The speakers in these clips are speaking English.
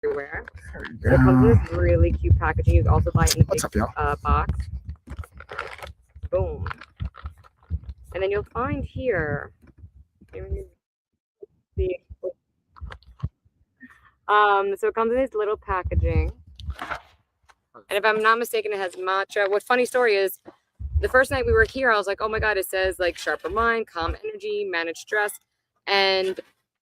everywhere. So it comes with this really cute packaging. You can also buy it in a What's big up, y'all? box. Boom. And then you'll find here. So it comes in this little packaging. And if I'm not mistaken, it has matcha. What funny story is, the first night we were here, I was like, oh my God, it says like sharper mind, calm energy, manage stress. And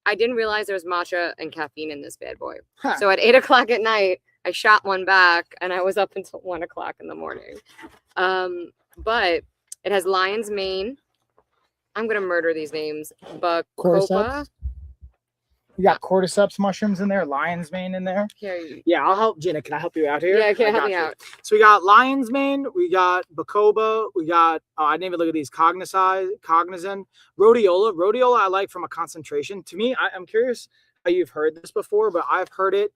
I didn't realize there was matcha and caffeine in this bad boy. Huh. So at 8 o'clock at night, I shot one back and I was up until 1 o'clock in the morning. But it has lion's mane. I'm going to murder these names. Bacopa. Cordyceps? You got cordyceps mushrooms in there, lion's mane in there. Yeah, I'll help. Gina, can I help you out here? Yeah, can help me out. So we got lion's mane, we got bacoba, we got, I didn't even look at these, cognizant, rhodiola. Rhodiola I like from a concentration. To me, I'm curious how you've heard this before, but I've heard it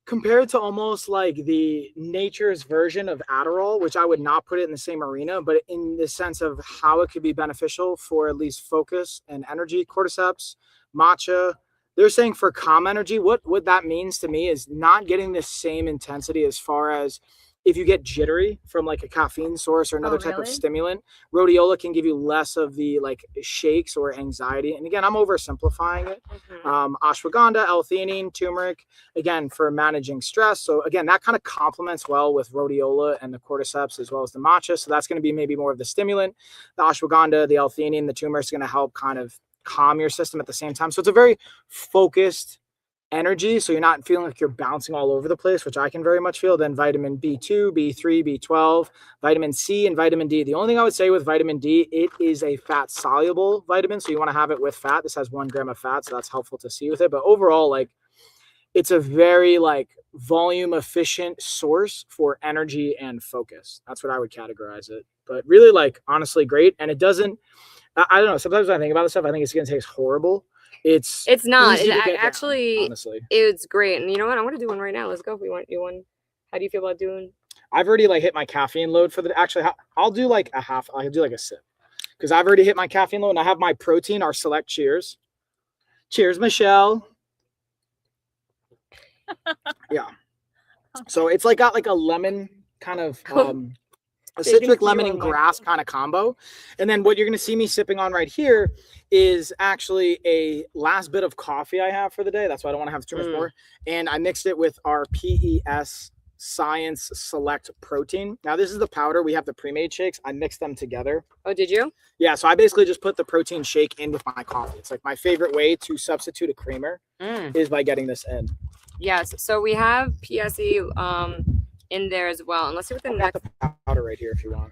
compared to almost like the nature's version of Adderall, which I would not put it in the same arena, but in the sense of how it could be beneficial for at least focus and energy. Cordyceps, matcha. They're saying for calm energy, what that means to me is not getting the same intensity as far as if you get jittery from like a caffeine source or another type of stimulant. Rhodiola can give you less of the like shakes or anxiety. And again, I'm oversimplifying it. Ashwagandha, L-theanine, turmeric, again, for managing stress. So again, that kind of complements well with rhodiola and the cordyceps as well as the matcha. So that's going to be maybe more of the stimulant. The ashwagandha, the L-theanine, the turmeric is going to help kind of calm your system at the same time. So it's a very focused energy, so you're not feeling like you're bouncing all over the place, which I can very much feel. Then vitamin B2, B3, B12, vitamin C, and vitamin D. The only thing I would say with vitamin D, it is a fat soluble vitamin, so you want to have it with fat. This has 1 gram of fat, so that's helpful to see with it. But overall, like, it's a very like volume efficient source for energy and focus. That's what I would categorize it. But really, like, honestly, great. And it doesn't, I don't know, sometimes when I think about this stuff, I think it's going to taste horrible. It's not. Actually, honestly, it's great. And you know what? I'm going to do one right now. Let's go. If we want you one. How do you feel about doing? I've already like hit my caffeine load for the, actually, I'll do like a half, I'll do like a sip. Because I've already hit my caffeine load and I have my protein, our select cheers. Cheers, Michelle. Yeah. So it's like got like a lemon kind of, a citric lemon and grass kind of combo. And then what you're going to see me sipping on right here is actually a last bit of coffee I have for the day. That's why I don't want to have too much more. And I mixed it with our PES Science Select Protein. Now this is the powder. We have the pre-made shakes. I mixed them together. Oh, did you? Yeah. So I basically just put the protein shake in with my coffee. It's like my favorite way to substitute a creamer is by getting this in. Yes. So we have PSE in there as well. And let's see what the next powder right here if you want.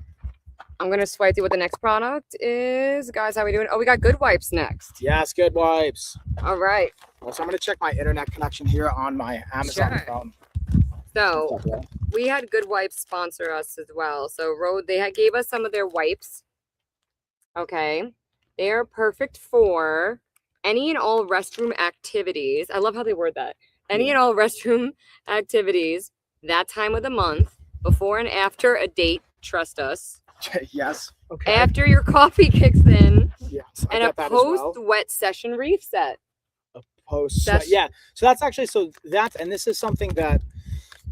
I'm going to swipe through what the next product is. Guys, how are we doing? Oh, we got Good Wipes next. Yes, Good Wipes. All right. So I'm going to check my internet connection here on my Amazon phone. So we had Good Wipes sponsor us as well. So they gave us some of their wipes. Okay. They are perfect for any and all restroom activities. I love how they word that. Any and all restroom activities that time of the month, before and after a date, trust us. Yes. Okay. After your coffee kicks in. Yes. And a post-wet session reset. A post-session. Yeah. So that's actually, and this is something that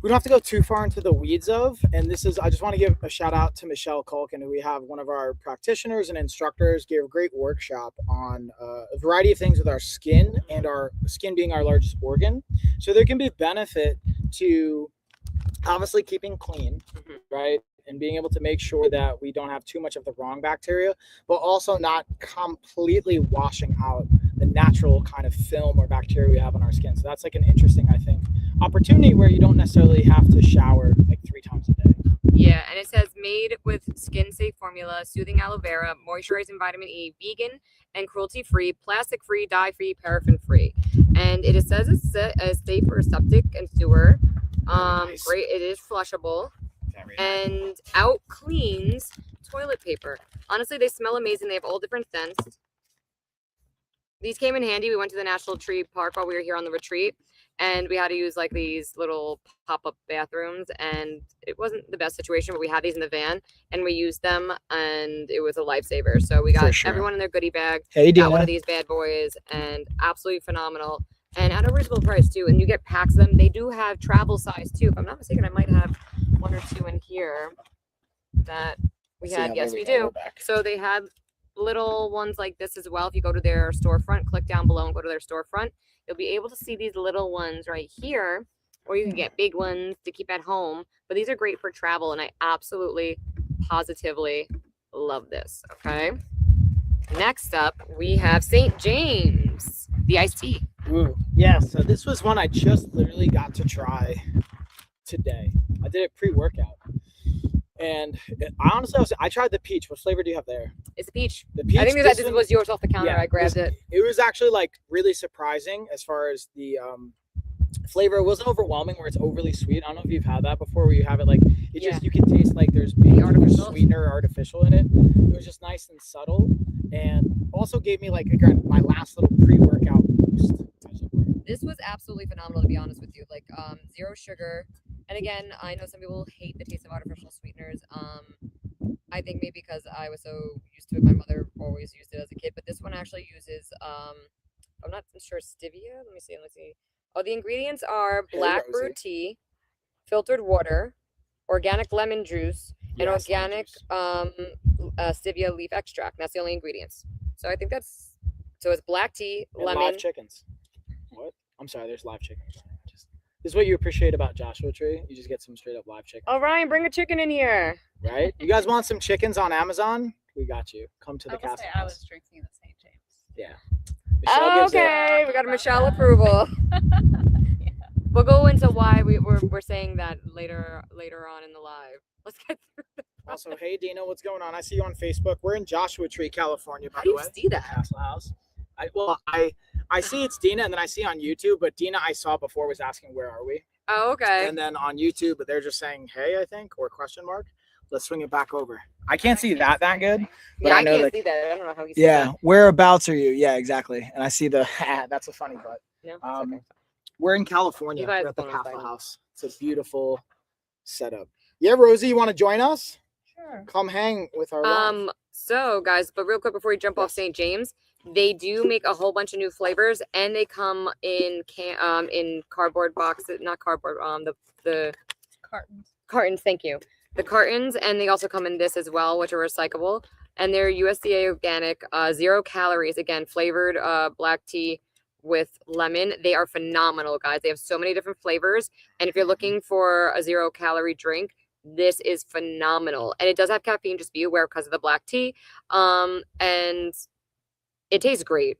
we don't have to go too far into the weeds of. And this is, I just want to give a shout out to Michelle Culkin, who we have one of our practitioners and instructors, gave a great workshop on a variety of things with our skin, and our skin being our largest organ. So there can be benefit to obviously keeping clean, right? And being able to make sure that we don't have too much of the wrong bacteria, but also not completely washing out the natural kind of film or bacteria we have on our skin. So that's like an interesting, I think, opportunity where you don't necessarily have to shower like 3 times a day. Yeah, and it says made with skin-safe formula, soothing aloe vera, moisturizing vitamin E, vegan and cruelty-free, plastic-free, dye-free, paraffin-free. And it says it's safe for septic and sewer. Nice. Great. It is flushable. And out cleans toilet paper. Honestly, they smell amazing. They have all different scents. These came in handy. We went to the National Tree Park while we were here on the retreat, and we had to use like these little pop-up bathrooms, and it wasn't the best situation, but we had these in the van and we used them, and it was a lifesaver. So we got everyone in their goodie bag. Hey, got one of these bad boys, and absolutely phenomenal. and at a reasonable price too. And you get packs of them. They do have travel size too. If I'm not mistaken, I might have one or two in here that we had. Yes, we do. So they had little ones like this as well. If you go to their storefront, click down below and go to their storefront, you'll be able to see these little ones right here, or you can get big ones to keep at home. But these are great for travel, and I absolutely, positively love this. Okay. Next up, we have St. James, the iced tea. Ooh, yeah. So this was one I just literally got to try today. I did it pre-workout, and I tried the peach. What flavor do you have there? It's a peach. The peach. I think that this was yours off the counter. Yeah, I grabbed it. It was actually like really surprising as far as the flavor. It wasn't overwhelming where it's overly sweet. I don't know if you've had that before, where you have it like it just you can taste like there's being artificial sweetener artificial in it. It was just nice and subtle, and also gave me like again my last little pre-workout boost. This was absolutely phenomenal, to be honest with you. Like zero sugar, and again, I know some people hate the taste of artificial sweeteners. I think maybe because I was so used to it, my mother always used it as a kid. But this one actually uses I'm not sure, stevia. Let me see. Oh, the ingredients are black brew tea, filtered water, organic lemon juice, and organic stevia leaf extract. That's the only ingredients. So I think so it's black tea, and lemon. Live chickens. What? I'm sorry, there's live chickens. This is what you appreciate about Joshua Tree. You just get some straight up live chicken. Oh, Ryan, bring a chicken in here. Right? You guys want some chickens on Amazon? We got you. Come to the castle. I was drinking the St. James. Yeah. Okay, we got a Michelle approval. Yeah. We'll go into why we're saying that later on in the live. Let's get through the Also, hey Dina, what's going on? I see you on Facebook. We're in Joshua Tree, California, by How do the you way. see that? Castle House. I see it's Dina, and then I see on YouTube, but Dina I saw before was asking where are we? Oh, okay. And then on YouTube, but they're just saying hey, I think, or question mark. Let's swing it back over. I can't see that good. But Yeah, I know can't see that. I don't know how he sees Yeah, that. whereabouts are you? Yeah, exactly. And I see the that's a funny butt. No, it's Um, We're in California. You guys We're at the don't know Castle what House. It's a beautiful setup. Yeah, Rosie, you want to join us? Sure. Come hang with our live. So guys, but real quick before we jump off St. James, they do make a whole bunch of new flavors, and they come in in cardboard boxes, not cardboard, the cartons. Thank you. The cartons, and they also come in this as well, which are recyclable, and they're USDA organic, 0 calories. Again, flavored black tea with lemon. They are phenomenal, guys. They have so many different flavors, and if you're looking for a 0 calorie drink, this is phenomenal. And it does have caffeine, just be aware because of the black tea. And it tastes great.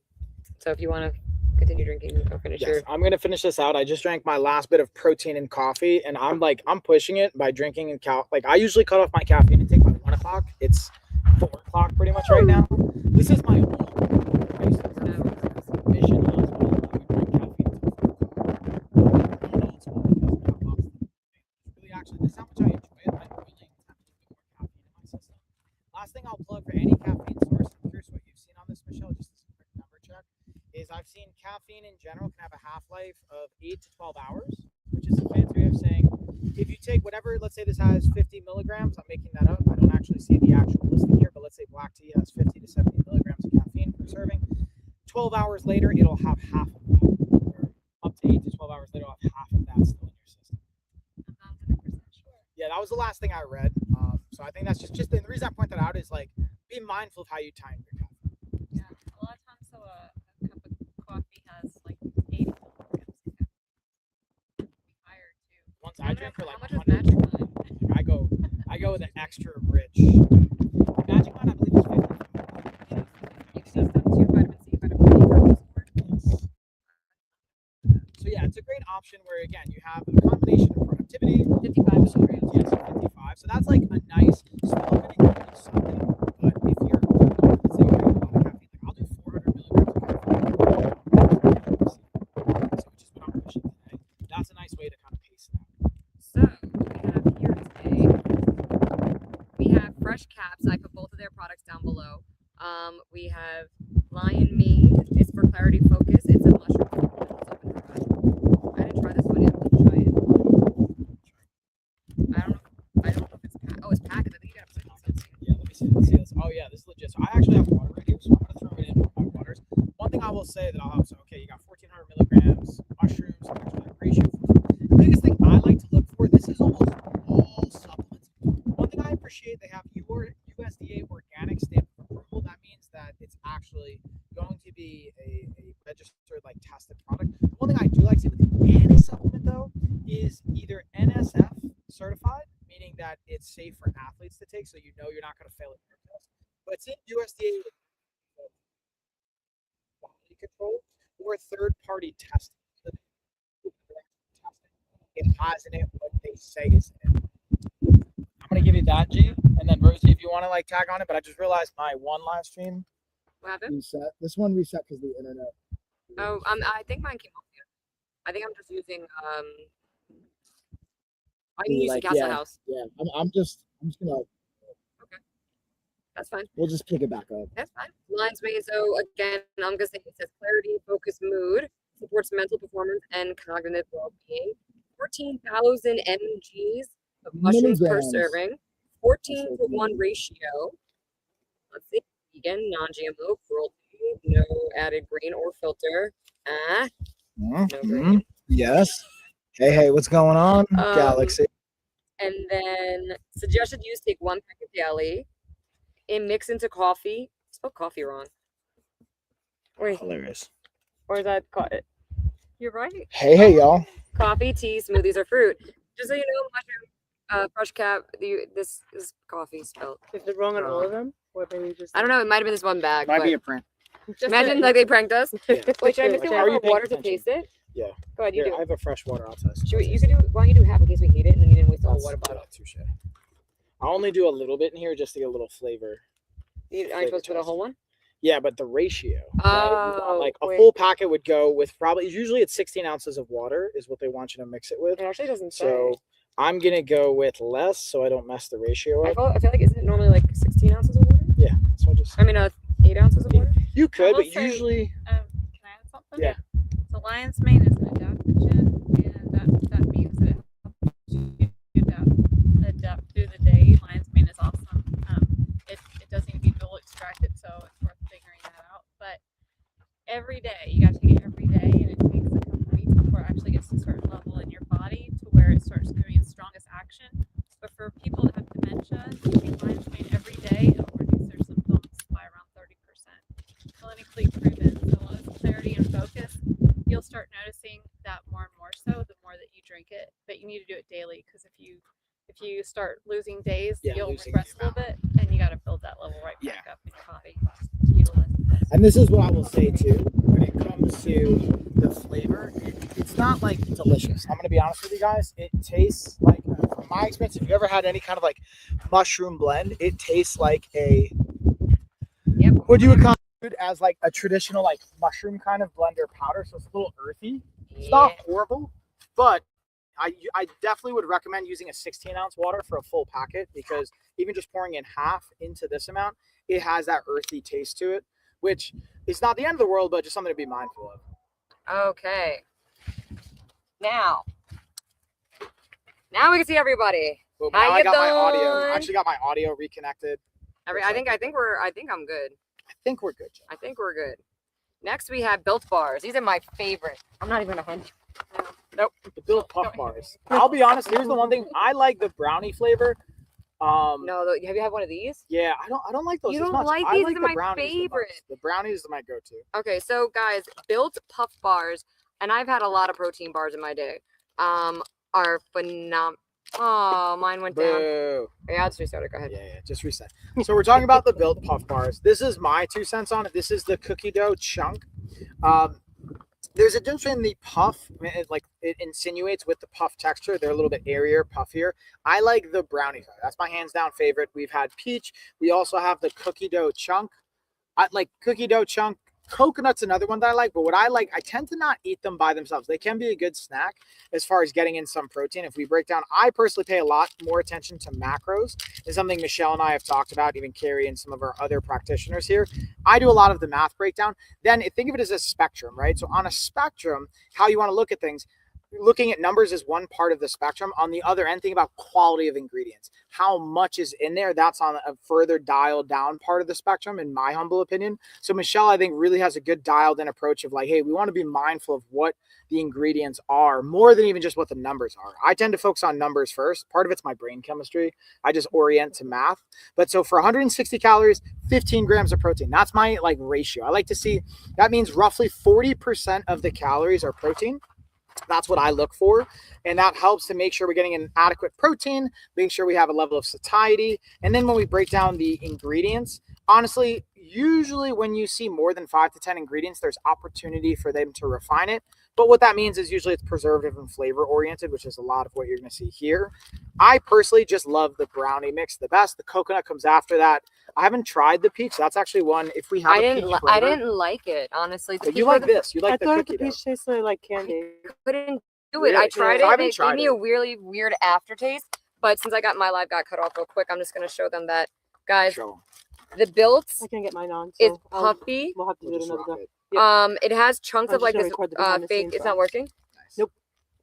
So if you want to continue drinking or finish your I'm gonna finish this out. I just drank my last bit of protein and coffee, and I'm pushing it by drinking and I usually cut off my caffeine intake by 1 o'clock. It's 4 o'clock pretty much right now. This is my I used to work for a mission hospital. I would drink caffeine really actually this is how much I enjoy it. I'm willing to have a little bit more caffeine in my system. Last thing I'll plug for any caffeine source, I'm curious what you've seen on this, Michelle, just as a quick number check, is I've seen caffeine in general can have a half-life of 8 to 12 hours, which is a fancy way of saying if you take whatever, let's say this has 50 milligrams, I'm making that up. I don't actually see the actual listing here, but let's say black tea has 50 to 70 milligrams of caffeine per serving. 12 hours later, it'll have half of that, or up to 8 to 12 hours later, it'll have half of that still in your system. I'm 100% sure. Yeah, that was the last thing I read. So I think that's just and the reason I point that out is like be mindful of how you time your caffeine. Yeah, a lot of times, so a cup of coffee has like 80 milligrams. Higher too. Once I drink for like how much is 100, Magic Mind? I go with an extra rich. Magic Mind, I believe is 50. You can use them too, vitamin C, vitamin D. So yeah, it's a great option where again you have a combination of productivity. 55 milligrams. Yes, 55. So that's like a nice small going to give you something. But if you're let's say you're drinking a lot of caffeine, like I'll do 400 milligrams of caffeine. So which is what I'm pushing today. That's a nice way to kind of pace it out. So we have here today, we have Fresh Caps. I put both of their products down below. We have Lion Mane. It's for clarity focus. It's a mushroom. I didn't try this one yet. Let's try it. I don't know if it's packed. Oh, it's packed. I think you gotta put it in. Yeah, let me see this. Oh yeah, this is legit. So I actually have water right here, so I'm gonna throw it in with my waters. One thing I will say that I'll have, so okay, you got 1400 milligrams milligrams mushrooms, electrolyte ratio. The biggest thing I like to look for, this is almost all supplements. One thing I appreciate, they have your USDA organic stamp of approval. That means that it's actually going to be a registered, like tested product. One thing I do like to see with any supplement though is either NSF certified, meaning that it's safe for athletes to take, so you know you're not going to fail a drug test. But it's in USDA quality control or third-party testing. So it has in it what they say is in it. I'm gonna give you that, G, and then Rosie, if you want to like tag on it. But I just realized my one live stream What happened? reset. This one reset because the internet. Oh, I think mine came off here. I think I'm just using I can use the Castle House. Yeah, I'm just gonna. That's fine. We'll just pick it back up. That's fine. Lion's mane. So again, I'm gonna say it says clarity, focus, mood, supports mental performance and cognitive well-being. 14,000 mgs of mushrooms per Milligrams. serving. 14:1 ratio. Let's see. Vegan, non-GMO, cruelty, no added grain or filter. No grain. Yes. Hey, what's going on, Galaxy? And then suggested use: take 1 packet daily. And mix into coffee. Spell coffee wrong. Wait, Hilarious. or is that you're right. Hey, y'all. Coffee, tea, smoothies, or fruit. Just so you know, mushroom, fresh cap. This is coffee spelled. Is it wrong on all of them? Or maybe just I don't know. It might have been this one bag. Might but be a print. imagine like they pranked us. Yeah. Wait, should I mix it How are you with paying water to attention? taste it? Yeah. Go ahead, you Here, do. I have a fresh water. I'll test. You could do. Why don't you do half in case we hate it and then you didn't waste the whole water bottle? Touche. I'll only do a little bit in here just to get a little flavor. Aren't you supposed to put a whole one? Yeah, but the ratio. Oh, like a wait. full packet would go with probably usually it's 16 ounces of water is what they want you to mix it with. It actually doesn't say. So I'm gonna go with less so I don't mess the ratio I up. feel like isn't it normally like 16 ounces of water? Yeah, so I just 8 ounces of water. you could, will but say- usually Can I add something? Yeah. So lion's mane is an adaptogen, and that means that it helps you adapt through the day. Lion's mane is awesome. It does need to be dual extracted, so it's worth figuring that out. But every day, you got to take it every day, and it takes a couple weeks before it actually gets to a certain level in your body to where it starts doing its strongest action. But for people that have dementia, taking lion's mane every day, it'll reduce their symptoms by around 30%. Clinically proven. So a lot of clarity and focus. You'll start noticing that more and more so the more that you drink it. But you need to do it daily because if you start losing days, Yeah, you'll losing regress the a little bit, and you got to build that level right back Yeah. up in your body to utilize it. and this is what I will say too when it comes to the flavor, it's not like delicious. I'm gonna be honest with you guys. It tastes like from my experience, if you ever had any kind of like mushroom blend, it tastes like a Yep. what you would consider as like a traditional like mushroom kind of blender powder. So it's a little earthy. It's not horrible, but I definitely would recommend using a 16-ounce water for a full packet because even just pouring in half into this amount, it has that earthy taste to it, which is not the end of the world, but just something to be mindful of. Okay. Now we can see everybody. Boom, How now I you got my audio. doing? I actually got my audio reconnected. I think I'm good. I think we're good, Jen. I think we're good. Next we have Built Bars. These are my favorite. I'm not even gonna hand you. Nope. The Built Puff Bars. I'll be honest. Here's the one thing I like: the brownie flavor. No, have you had one of these? Yeah, I don't like those. You as don't much. like I these? like These are the my brownies the most. favorite. The brownies are my go-to. Okay, so guys, Built Puff Bars, and I've had a lot of protein bars in my day. Are phenomenal. Oh, mine went down. Boo. Yeah, let's restart it. Go ahead. Yeah, just reset. So we're talking about the Built Puff Bars. This is my 2 cents on it. This is the cookie dough chunk. There's a difference in the puff. It insinuates with the puff texture. They're a little bit airier, puffier. I like the brownie. That's my hands down favorite. We've had peach. We also have the cookie dough chunk. I like cookie dough chunk. Coconut's another one that I like, but what I like, I tend to not eat them by themselves. They can be a good snack as far as getting in some protein. If we break down, I personally pay a lot more attention to macros. It's something Michelle and I have talked about, even Carrie and some of our other practitioners here. I do a lot of the math breakdown. Then think of it as a spectrum, right? So on a spectrum, how you want to look at things, looking at numbers is one part of the spectrum. On the other end, think about quality of ingredients. How much is in there? That's on a further dialed down part of the spectrum, in my humble opinion. So Michelle, I think, really has a good dialed in approach of like, hey, we want to be mindful of what the ingredients are more than even just what the numbers are. I tend to focus on numbers first. Part of it's my brain chemistry. I just orient to math. But so for 160 calories, 15 grams of protein. That's my like ratio. I like to see that means roughly 40% of the calories are protein. That's what I look for. And that helps to make sure we're getting an adequate protein, making sure we have a level of satiety. And then when we break down the ingredients, honestly, usually when you see more than 5 to 10 ingredients, there's opportunity for them to refine it. But what that means is usually it's preservative and flavor oriented, which is a lot of what you're going to see here. I personally just love the brownie mix the best. The coconut comes after that. I haven't tried the peach. That's actually one. If we have, I didn't like it, honestly. But you like this. You like I the thought cookie the peach tasted like candy. Couldn't do Really? it. I tried I it. haven't And it tried gave me it. a really weird aftertaste. But since I got my live got cut off real quick, I'm just gonna show them that, guys. Show 'em. The built I can get mine on. is So I'll- puffy. we'll have to We'll do it just another rock day. it. It has chunks I'm of like just this gonna record the behind the fake. scenes It's stuff. not working. Nice. Nope.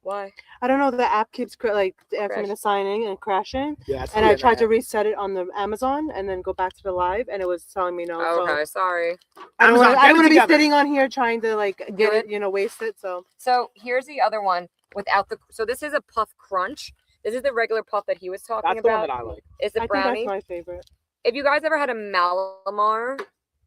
Why? I don't know. The app keeps like asking me Crash. to sign in and crashing, Yeah, it's and the I tried to internet. reset it on the Amazon and then go back to the live, and it was telling me no. Okay, sorry. I don't Amazon, want get it to be together. sitting on here trying to like get it. it, waste it. So So here's the other one without the. So this is a puff crunch. This is the regular puff that he was talking That's the one about. that I like. It's the I think brownie. that's my favorite. If you guys ever had a Malamar,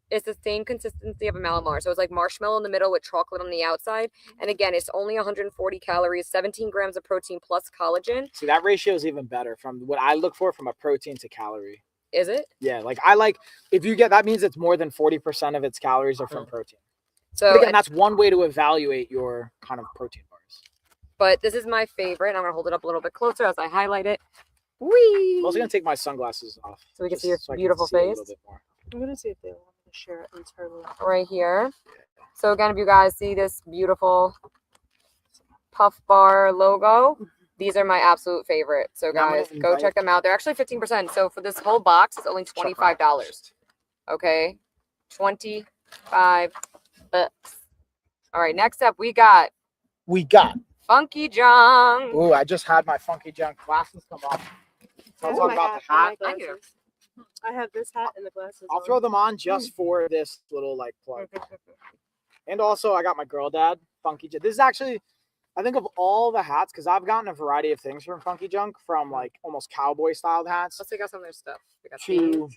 it's the same consistency of a Malamar. So it's like marshmallow in the middle with chocolate on the outside. And again, it's only 140 calories, 17 grams of protein plus collagen. See, that ratio is even better from what I look for from a protein to calorie. Is it? Yeah, like I like if you get that means it's more than 40% of its calories are from protein. So, But again, that's one way to evaluate your kind of protein bars. but this is my favorite. I'm gonna hold it up a little bit closer as I highlight it. Whee! I'm also gonna take my sunglasses off So we can just see your so I beautiful see a face. little bit more. I'm gonna see if they want me to share it internally. Right here. So again, if you guys see this beautiful Puff Bar logo, these are my absolute favorite. So Yeah, I'm gonna guys, go invite- check them out. They're actually 15%. So for this whole box, it's only $25. Okay, 25 bucks. All right, next up we got We got. Funky Junk. Ooh, I just had my funky junk glasses come off. I'll talk about the hat. Thank you. I have this hat and the glasses. I'll on. throw them on just for this little like plug. And also, I got my girl dad Funky Junk. This is actually, I think of all the hats, because I've gotten a variety of things from Funky Junk, from like almost cowboy styled hats Let's take out some of their stuff. We got these. to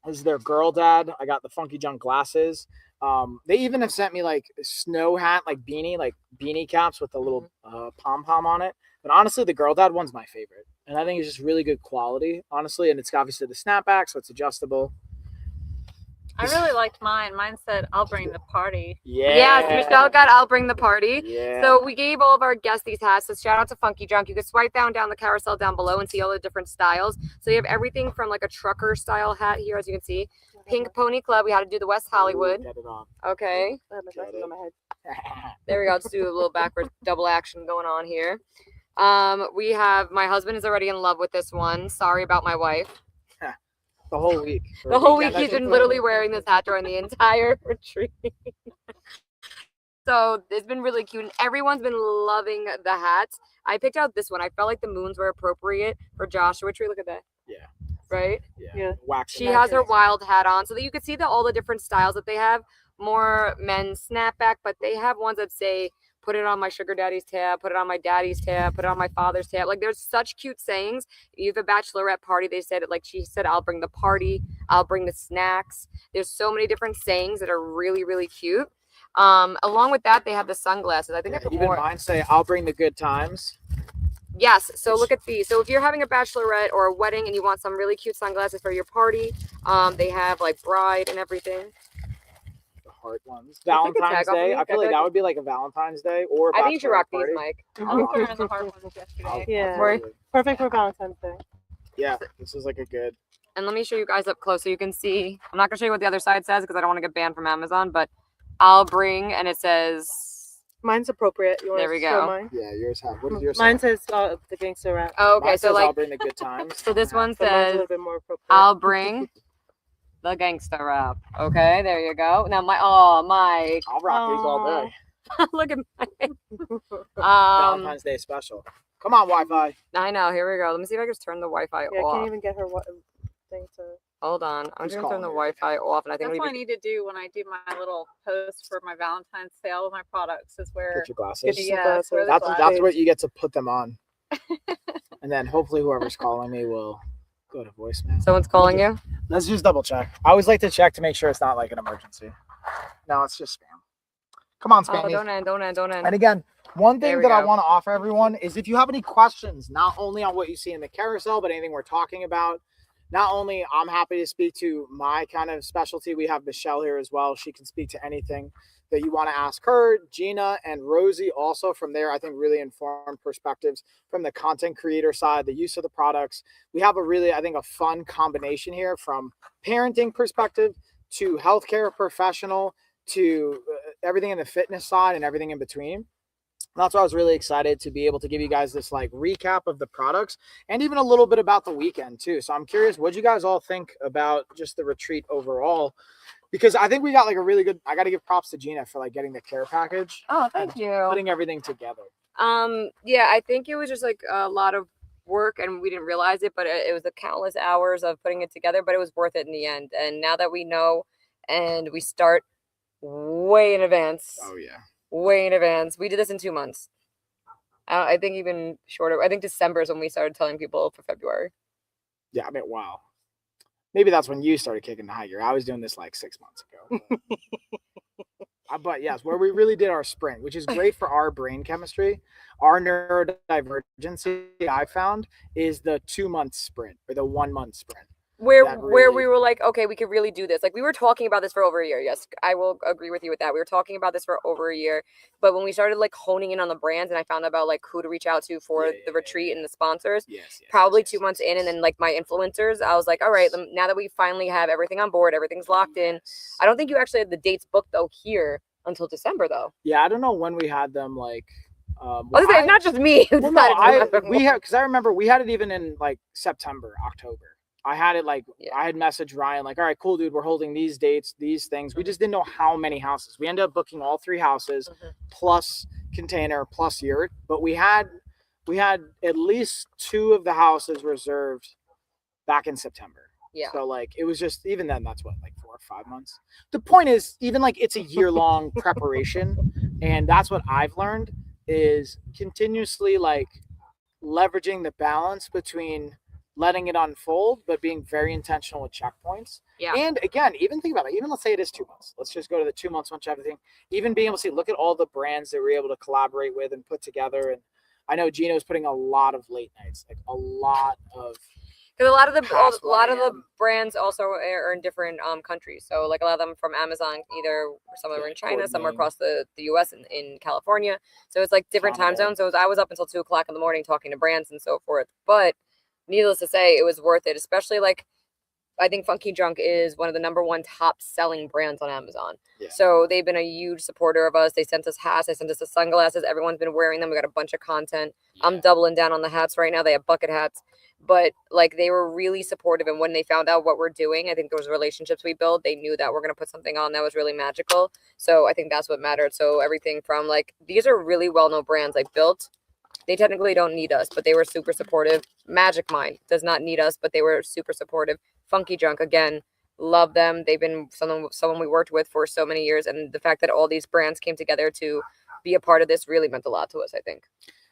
this is their girl dad. I got the Funky Junk glasses. They even have sent me like snow hat, like beanie caps with a little pom pom on it. But honestly, the girl dad one's my favorite, and I think it's just really good quality, honestly. And it's obviously the snapback, so it's adjustable. I really liked mine. Mine said, "I'll bring the party." Yeah. Yes, Michelle got I'll Bring the Party. Yeah. So we gave all of our guests these hats. So shout out to Funky Junk. You can swipe down the carousel down below and see all the different styles. So you have everything from like a trucker style hat here, as you can see. Pink Pony Club. We had to do the West Hollywood. Get it on. Okay. I have my glasses on my head. There we go. Let's do a little backwards double action going on here. We have my husband is already in love with this one. Sorry about my wife. The whole week. The whole week weekend, I he's think. been literally wearing this hat during the entire retreat. So it's been really cute, and everyone's been loving the hats. I picked out this one. I felt like the moons were appropriate for Joshua Tree. Look at that. Yeah. Right? Yeah. Wax. She has her wild hat on, so that you can see all the different styles that they have. More men's snapback, but they have ones that say, put it on my sugar daddy's tab, put it on my daddy's tab, put it on my father's tab. Like, there's such cute sayings. You have a bachelorette party, they said it like she said, I'll bring the party, I'll bring the snacks. There's so many different sayings that are really, really cute. Along with that, they have the sunglasses. I think I put Even more. mine say, I'll bring the good times. Yes, so look at these. So if you're having a bachelorette or a wedding and you want some really cute sunglasses for your party, they have like bride and everything. The heart ones. I'll take a Valentine's tag off of Day. you. I feel like Okay. that would be like a Valentine's Day or a I think you should bachelorette rock these, party. Mike. I was wearing the hard ones yesterday. Yeah. Right. Perfect for Valentine's Day. Yeah, this is like a good. And let me show you guys up close so you can see. I'm not gonna show you what the other side says because I don't want to get banned from Amazon, but I'll bring, and it says, Mine's appropriate. You want There we to show go. mine? Yeah, yours have. What is yours? Mine says the gangster rap. oh, okay, Mine so says, I'll like, bring the good times. so this one So mine's a says, little bit more appropriate. I'll bring the gangsta rap. Okay, there you go. Now, Mike. I'll rock these all day. Look at my. Valentine's Day special. Come on, Wi-Fi. I know. Here we go. Let me see if I can just turn the Wi-Fi Yeah, I off. can't even get her thing to. Hold on. I'm Who's just gonna turn the calling Wi-Fi off, and I think That's we what I need to do when I do my little post for my Valentine's sale of my products. Is where Get your glasses. Get you some yes, where the glasses. That's glasses. what you get to put them on. And then hopefully whoever's calling me will go to voicemail. someone's calling you. Let's just double check. I always like to check to make sure it's not like an emergency. No, it's just spam. Come on, Oh, Spammy. don't end. And again, one There thing we that I go. want to offer everyone is if you have any questions, not only on what you see in the carousel, but anything we're talking about, not only I'm happy to speak to my kind of specialty. We have Michelle here as well. She can speak to anything that you want to ask her. Gina and Rosie also from there, I think really informed perspectives from the content creator side, the use of the products. We have a really, I think, a fun combination here from parenting perspective to healthcare professional to everything in the fitness side and everything in between. That's why I was really excited to be able to give you guys this like recap of the products and even a little bit about the weekend too. So I'm curious, what you guys all think about just the retreat overall? Because I think we got like a really good, I got to give props to Gina for like getting the care package, Oh, thank you. putting everything together. Yeah, I think it was just like a lot of work, and we didn't realize it, but it was the countless hours of putting it together. But it was worth it in the end. And now that we know, and we start way in advance. Oh yeah. Way in advance. We did this in 2 months. I think even shorter. I think December is when we started telling people for February. Yeah, I mean, wow. Maybe that's when you started kicking the high gear. I was doing this like 6 months ago. But yes, where we really did our sprint, which is great for our brain chemistry. Our neurodivergency, I found, is the 2 month sprint or the 1 month sprint. Where That where we really- were like, okay, we could really do this. Like we were talking about this for over a year. Yes, I will agree with you with that. We were talking about this for over a year. But when we started like honing in on the brands and I found out about like who to reach out to for Yeah, the yeah, retreat yeah. and the sponsors, Yes, probably yes, 2 months yes, in, and yes. then like my influencers, I was like, all right, now that we finally have everything on board, everything's locked in. Yes. I don't think you actually had the dates booked though here until December though. Yeah, I don't know when we had them. Like, I was gonna say, it's not just me. who well, no, decided to we have because I remember we had it even in like September, October. I had it like Yeah. I had messaged Ryan like, all right, cool, dude, we're holding these dates, these things. We just didn't know how many houses. We ended up booking all 3 houses Mhm. plus container plus yurt, but we had at least 2 of the houses reserved back in September. Yeah. So like it was just even then that's what like 4 or 5 months. The point is even like it's a year-long preparation, and that's what I've learned is continuously like leveraging the balance between letting it unfold but being very intentional with checkpoints. Yeah. And again, even think about it, even let's say it is 2 months, let's just go to the 2 months once everything, even being able to see, look at all the brands that we're able to collaborate with and put together. And I know Gino's putting a lot of late nights, like a lot of Because a lot of the past a lot of 1 the a.m. brands also are in different countries. So like a lot of them from Amazon, either some are in China, some are coordinating. across the US and in California. So it's like different time Canada. zones. So I was up until 2 o'clock in the morning talking to brands and so forth. But needless to say, it was worth it, especially like I think Funky Drunk is one of the #1 top selling brands on Amazon. Yeah. So they've been a huge supporter of us. They sent us hats, they sent us the sunglasses. Everyone's been wearing them. We got a bunch of content. I'm doubling down on the hats right now. They have bucket hats, but like they were really supportive. And when they found out what we're doing, I think those relationships we built, they knew that we're going to put something on that was really magical. So I think that's what mattered. So everything from like, these are really well-known brands like Built. They technically don't need us, but they were super supportive. Magic Mind does not need us, but they were super supportive. Funky Drunk, again, love them. They've been someone we worked with for so many years. And the fact that all these brands came together to be a part of this really meant a lot to us, I think.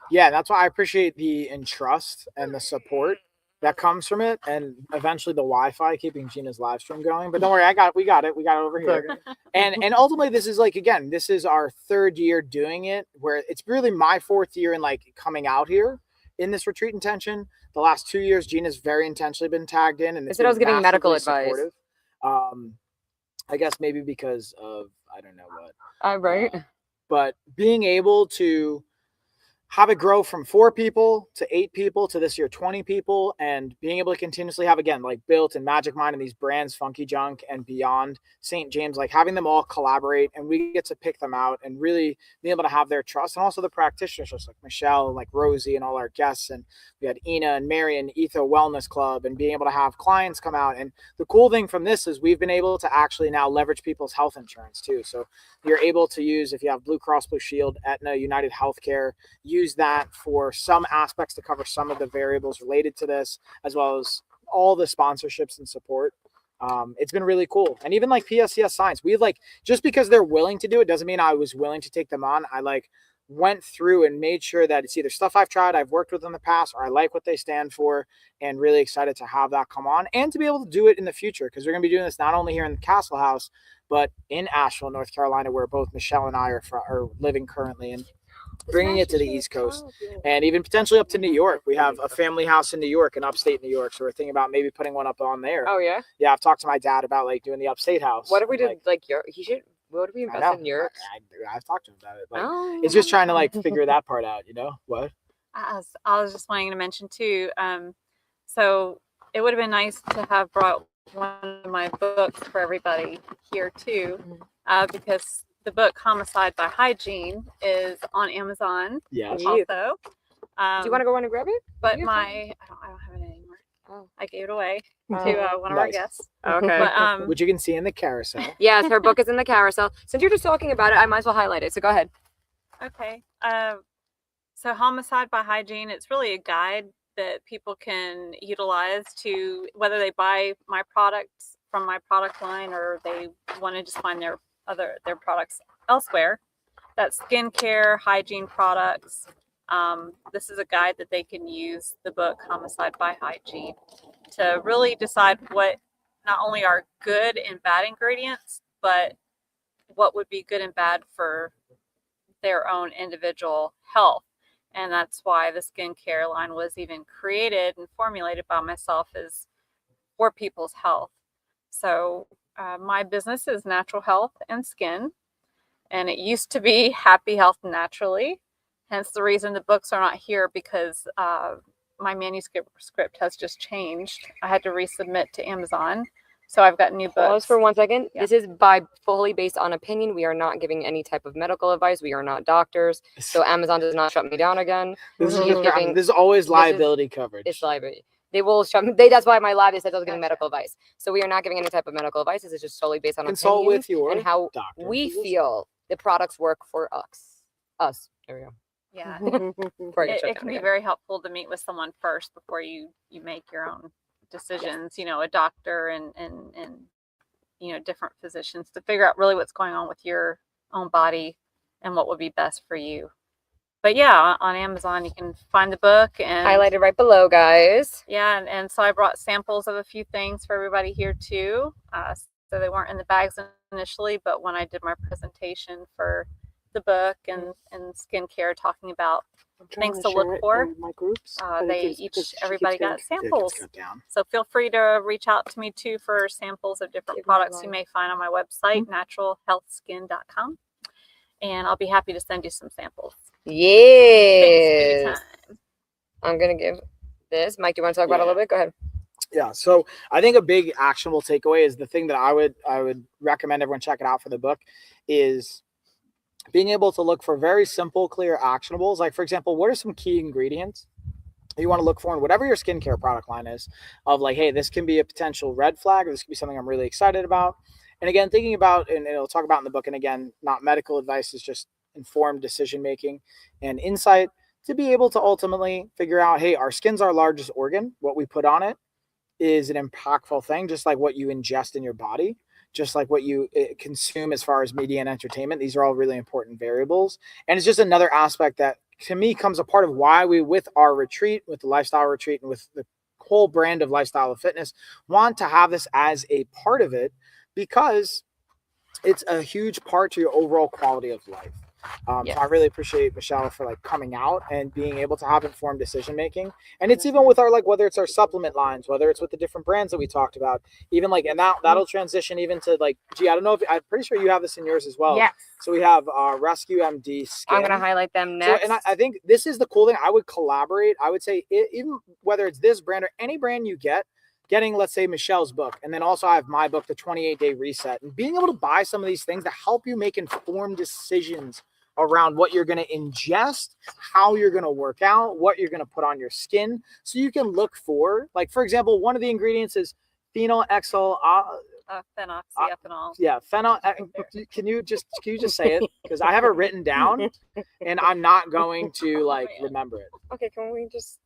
Yeah, that's why I appreciate the entrust and the support that comes from it, and eventually the Wi-Fi keeping Gina's live stream going. But don't worry, we got it over here. And ultimately, this is like, again, this is our 3rd year doing it, where it's really my 4th year in like coming out here in this retreat intention. The last 2 years, Gina's very intentionally been tagged in, and I it's said I was been getting medical massively advice. supportive. I guess maybe because of I don't know what. Right. But being able to have it grow from 4 people to 8 people to this year 20 people, and being able to continuously have, again, like Built and Magic Mind and these brands, Funky Junk and Beyond, St. James, like having them all collaborate and we get to pick them out and really be able to have their trust, and also the practitioners just like Michelle, like Rosie and all our guests, and we had Ina and Mary and Etho Wellness Club, and being able to have clients come out. And the cool thing from this is we've been able to actually now leverage people's health insurance too. So you're able to use, if you have Blue Cross Blue Shield, Aetna, United Healthcare, use that for some aspects to cover some of the variables related to this, as well as all the sponsorships and support. It's been really cool. And even like PSCS Science, we like, just because they're willing to do it doesn't mean I was willing to take them on. I like went through and made sure that it's either stuff I've tried, I've worked with in the past, or I like what they stand for, and really excited to have that come on and to be able to do it in the future, because we're going to be doing this not only here in the Castle House, but in Asheville, North Carolina, where both Michelle and I are living currently, and bringing it to the East Coast, and even potentially up to New York. We have a family house in New York, in upstate New York, so we're thinking about maybe putting one up on there. Oh yeah. Yeah, I've talked to my dad about like doing the upstate house. What if we did like, like your? He should. What if we invest in Europe? I've talked to him about it. Like, Oh. it's just trying to like figure that part out, you know? What? I was just wanting to mention too. So it would have been nice to have brought one of my books for everybody here too, because the book Homicide by Hygiene is on Amazon. Yes. Yeah. Also, Do you want to go run and grab it? but you I don't have it anymore. Oh. I gave it away Oh, to one of our nice. guests. Okay. But Which you can see in the carousel. Yes, her book is in the carousel. Since you're just talking about it, I might as well highlight it. So go ahead. okay. So Homicide by Hygiene, it's really a guide that people can utilize to, whether they buy my products from my product line or they want to just find their products elsewhere. That's skincare, hygiene products. This is a guide that they can use, the book Homicide by Hygiene, to really decide what not only are good and bad ingredients, but what would be good and bad for their own individual health. And that's why the skincare line was even created and formulated by myself, is for people's health. So my business is Natural Health and Skin, and it used to be Happy Health Naturally. Hence the reason the books are not here, because my manuscript has just changed. I had to resubmit to Amazon. So I've got new books. Pause for 1 second. Yeah. This is fully based on opinion. We are not giving any type of medical advice. We are not doctors. So Amazon does not shut me down again. This is, He's giving- this is always liability coverage. It's liability. They will shut me. That's why my lab said I was giving Gotcha. medical advice. So we are not giving any type of medical advice. This is just solely based on Consult opinion with your and how doctor. we feel the products work for us. There we go. Yeah. Before I get shut It down can be again. very helpful to meet with someone first before you make your own decisions, a doctor and different physicians, to figure out really what's going on with your own body and what would be best for you. But yeah, on Amazon you can find the book, and Highlighted right below, guys. yeah, and so I brought samples of a few things for everybody here too. So they weren't in the bags initially, but when I did my presentation for the book and skincare, talking about things to look for, my groups. everybody got samples. Cut down. So feel free to reach out to me too for samples of different Give me a products you line. may find on my website, naturalhealthskin.com. And I'll be happy to send you some samples. Thanks for your Yeah. time. I'm going to give this. Mike, do you want to talk about it a little bit? Go ahead. Yeah, so I think a big actionable takeaway is the thing that I would recommend everyone check it out for the book is being able to look for very simple, clear actionables. Like, for example, what are some key ingredients you want to look for in whatever your skincare product line is, of like, hey, this can be a potential red flag, or this can be something I'm really excited about. And again, thinking about, and it'll talk about in the book, and again, not medical advice, is just informed decision making and insight to be able to ultimately figure out, hey, our skin's our largest organ. What we put on it is an impactful thing, just like what you ingest in your body, just like what you consume as far as media and entertainment. These are all really important variables. And it's just another aspect that to me comes a part of why we, with our retreat, with the lifestyle retreat, and with the whole brand of lifestyle of fitness, want to have this as a part of it, because it's a huge part to your overall quality of life. Yes. So I really appreciate Michelle for like coming out and being able to have informed decision making. And it's even with our like whether it's our supplement lines, whether it's with the different brands that we talked about, even like and that'll transition even to like I don't know if I'm pretty sure you have this in yours as well. Yes. So we have Rescue MD Skin. I'm gonna highlight them So, next. and I think this is the cool thing. I would collaborate. I would say even whether it's this brand or any brand you getting, let's say Michelle's book, and then also I have my book, the 28-day reset, and being able to buy some of these things to help you make informed decisions around what you're going to ingest, how you're going to work out, what you're going to put on your skin. So you can look for, like, for example, one of the ingredients is phenylexyl. Phenoxyethanol. Yeah, phenyl. Can you just say it? Because I have it written down, and I'm not going to like remember it. Okay, can we just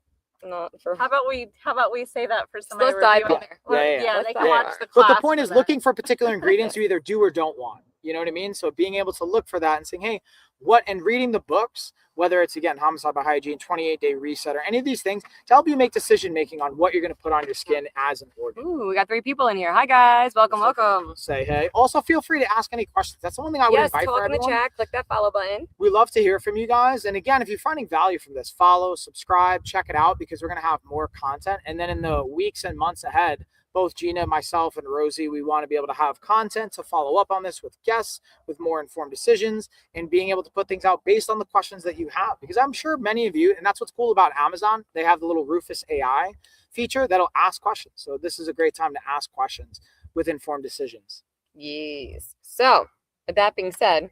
not for? How about we say that for somebody Let's dive reviewing? in there. Well, Yeah. yeah, Let's they dive can in watch there. the class. But the point for is that. looking for particular ingredients you either do or don't want. You know what I mean? So being able to look for that and saying, hey, what, and reading the books, whether it's again, Homicide by Hygiene, 28-day reset, or any of these things to help you make decision-making on what you're going to put on your skin as an organ. Ooh, we got 3 people in here. Hi guys, welcome. Say hey. Also, feel free to ask any questions. That's the one thing I would Yes, invite for talk in the everyone. chat. Click that follow button. We love to hear from you guys. And again, if you're finding value from this, follow, subscribe, check it out because we're going to have more content. And then in the weeks and months ahead, both Gina, myself, and Rosie, we want to be able to have content to follow up on this with guests, with more informed decisions, and being able to put things out based on the questions that you have. Because I'm sure many of you, and that's what's cool about Amazon, they have the little Rufus AI feature that'll ask questions. So this is a great time to ask questions with informed decisions. Yes. So, with that being said,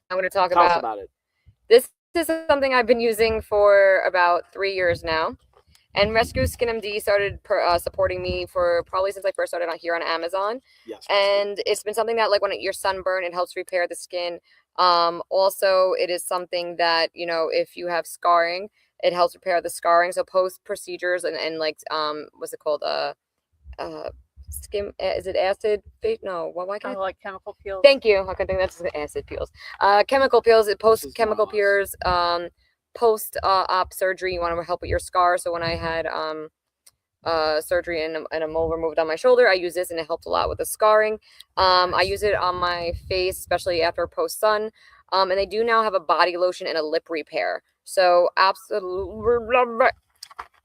I'm going to talk Tell us about it. this is something I've been using for about 3 years now. And Rescue Skin MD started supporting me for probably since I first started on here on Amazon. Yes. And it's been something that, like, when you're sunburned, it helps repair the skin. Also, it is something that, you know, if you have scarring, it helps repair the scarring. So post procedures and like what's it called? Skin, is it acid? No, why can't I? like chemical peels. Thank you. I can think that's acid peels. Chemical peels. It post chemical peels. Post op surgery, you want to help with your scar. So when I had surgery and a mole removed on my shoulder, I use this and it helped a lot with the scarring. I use it on my face, especially after post sun. And they do now have a body lotion and a lip repair. So absolutely.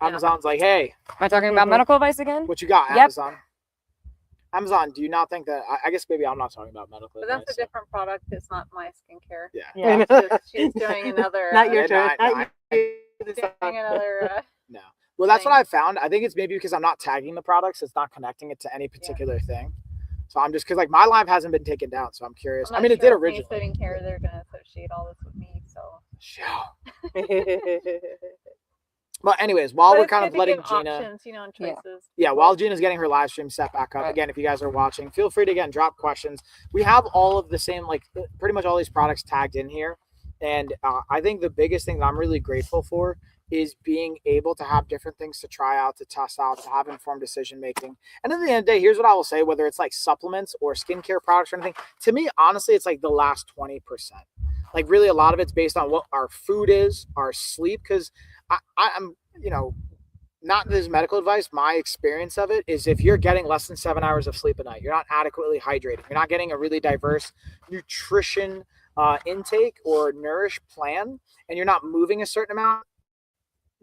Amazon's like, hey, Am I talking about medical advice again? what you got, Yep. Amazon? Amazon, do you not think that? I guess maybe I'm not talking about medical But that's advice. a different product. It's not my skincare. Yeah. Yeah. She's doing another. Not your Yeah, turn. no, Not She's doing another. No. Well, that's what thing. I've found. I think it's maybe because I'm not tagging the products. It's not connecting it to any particular thing. So I'm just because like my live hasn't been taken down. So I'm curious. I'm I not mean, it sure did if me originally. sitting here, they're gonna associate all this with me. So. Sure. But anyways, while But we're it's kind good of to letting give Gina. options, you know, and choices. Yeah, while Gina's getting her live stream set back up, Right. again, if you guys are watching, feel free to again drop questions. We have all of the same, like pretty much all these products tagged in here. And I think the biggest thing that I'm really grateful for is being able to have different things to try out, to test out, to have informed decision making. And at the end of the day, here's what I will say, whether it's like supplements or skincare products or anything, to me, honestly, it's like the last 20%. Like really a lot of it's based on what our food is, our sleep, because I'm, you know, not this medical advice, my experience of it is if you're getting less than 7 hours of sleep a night, you're not adequately hydrated, you're not getting a really diverse nutrition intake or nourish plan, and you're not moving a certain amount,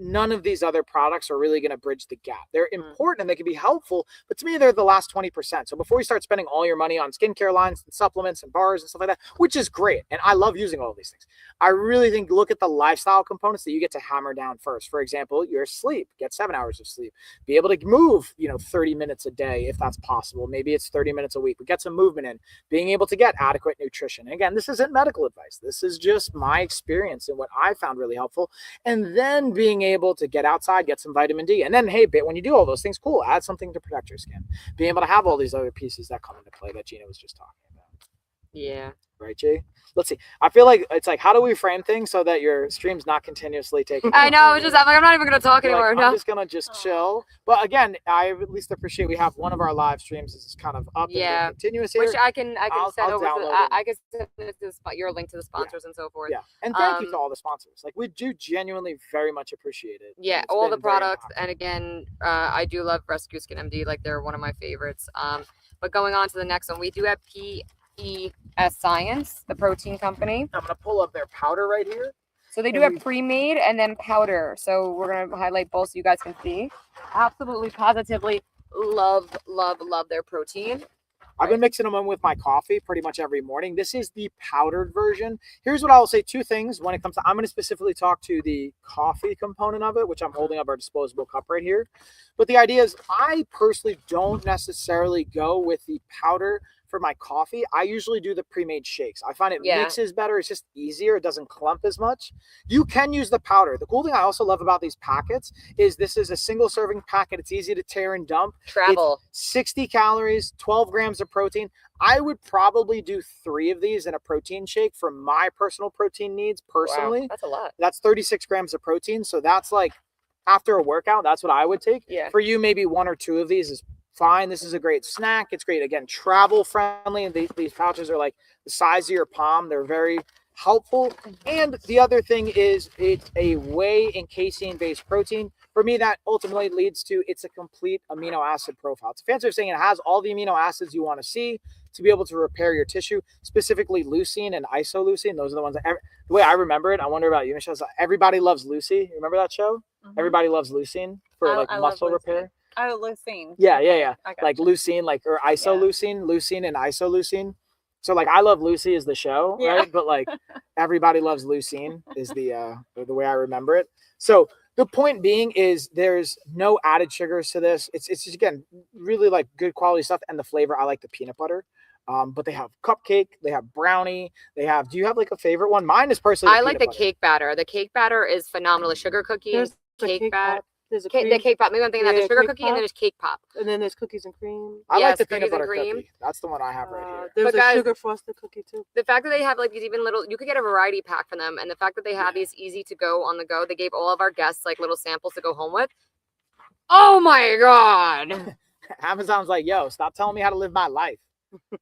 none of these other products are really going to bridge the gap. They're important and they can be helpful, but to me, they're the last 20%. So before you start spending all your money on skincare lines and supplements and bars and stuff like that, which is great, and I love using all of these things, I really think look at the lifestyle components that you get to hammer down first. For example, your sleep, get 7 hours of sleep, be able to move, 30 minutes a day if that's possible. Maybe it's 30 minutes a week, but get some movement in, being able to get adequate nutrition. And again, this isn't medical advice. This is just my experience and what I found really helpful. And then being able to get outside, get some vitamin D. And then, hey, when you do all those things, cool, add something to protect your skin. Being able to have all these other pieces that come into play that Gina was just talking about. Yeah. Right, Jay? Let's see. I feel like it's like, how do we frame things so that your stream's not continuously taking? I know. I'm like, I'm not even gonna talk You're anymore. like, I'm just gonna chill. But again, I at least appreciate we have one of our live streams is kind of up Yeah. and continuous here. Which I can I'll send over to download I can send it to your link to the sponsors and so forth. Yeah, and thank you to Um, all the sponsors. Like we do genuinely very much appreciate it. Yeah, And it's all the been very products, impactful. and again, I do love Rescue Skin MD. Like they're one of my favorites. But going on to the next one, we do have PS Science, the protein company. I'm gonna pull up their powder right here. So they do And have pre-made and then powder. So we're gonna highlight both so you guys can see. Absolutely, positively love, love, love their protein. I've been mixing them in with my coffee pretty much every morning. This is the powdered version. Here's what I'll say: two things when it comes to. I'm going to specifically talk to the coffee component of it, which I'm holding up our disposable cup right here. But the idea is, I personally don't necessarily go with the powder for my coffee. I usually do the pre-made shakes. I find it mixes better. It's just easier. It doesn't clump as much. You can use the powder. The cool thing I also love about these packets is this is a single serving packet. It's easy to tear and dump. Travel. It's 60 calories, 12 grams of protein. I would probably do 3 of these in a protein shake for my personal protein needs personally. Wow, that's a lot. That's 36 grams of protein. So that's like after a workout, that's what I would take. Yeah. For you, maybe 1 or 2 of these is fine. This is a great snack. It's great, again, travel friendly. And these pouches are like the size of your palm. They're very helpful. And the other thing is it's a whey and casein based protein. For me, that ultimately leads to it's a complete amino acid profile. It's a fancy way of saying it has all the amino acids you want to see to be able to repair your tissue, specifically leucine and isoleucine. Those are the ones that the way I remember it. I wonder about you, Michelle. Everybody Loves Lucy. Remember that show? Everybody Loves Leucine for I muscle love repair. Oh, leucine. Yeah. Like leucine, or isoleucine, leucine and isoleucine. So like I Love Lucy is the show, right? But like Everybody Loves Leucine is the way I remember it. So the point being is there's no added sugars to this. It's just, again, really like good quality stuff. And the flavor, I like the peanut butter. But they have cupcake, they have brownie, do you have like a favorite one? Mine is personally I like the cake batter. The cake batter is phenomenal. The sugar cookies, There's the cake batter. pop. There's a The cake pop. Maybe I'm thinking that. Yeah, The sugar cake cookie and then pop. there's cake pop. and then there's cookies and cream. I like Yes, the cookies peanut and butter cream. cookie. That's the one I have right here. There's But a guys- sugar frosted cookie too. The fact that they have like these even little, you could get a variety pack from them, and the fact that they have these easy to go on the go. They gave all of our guests like little samples to go home with. Oh my god! Amazon's like, yo, stop telling me how to live my life.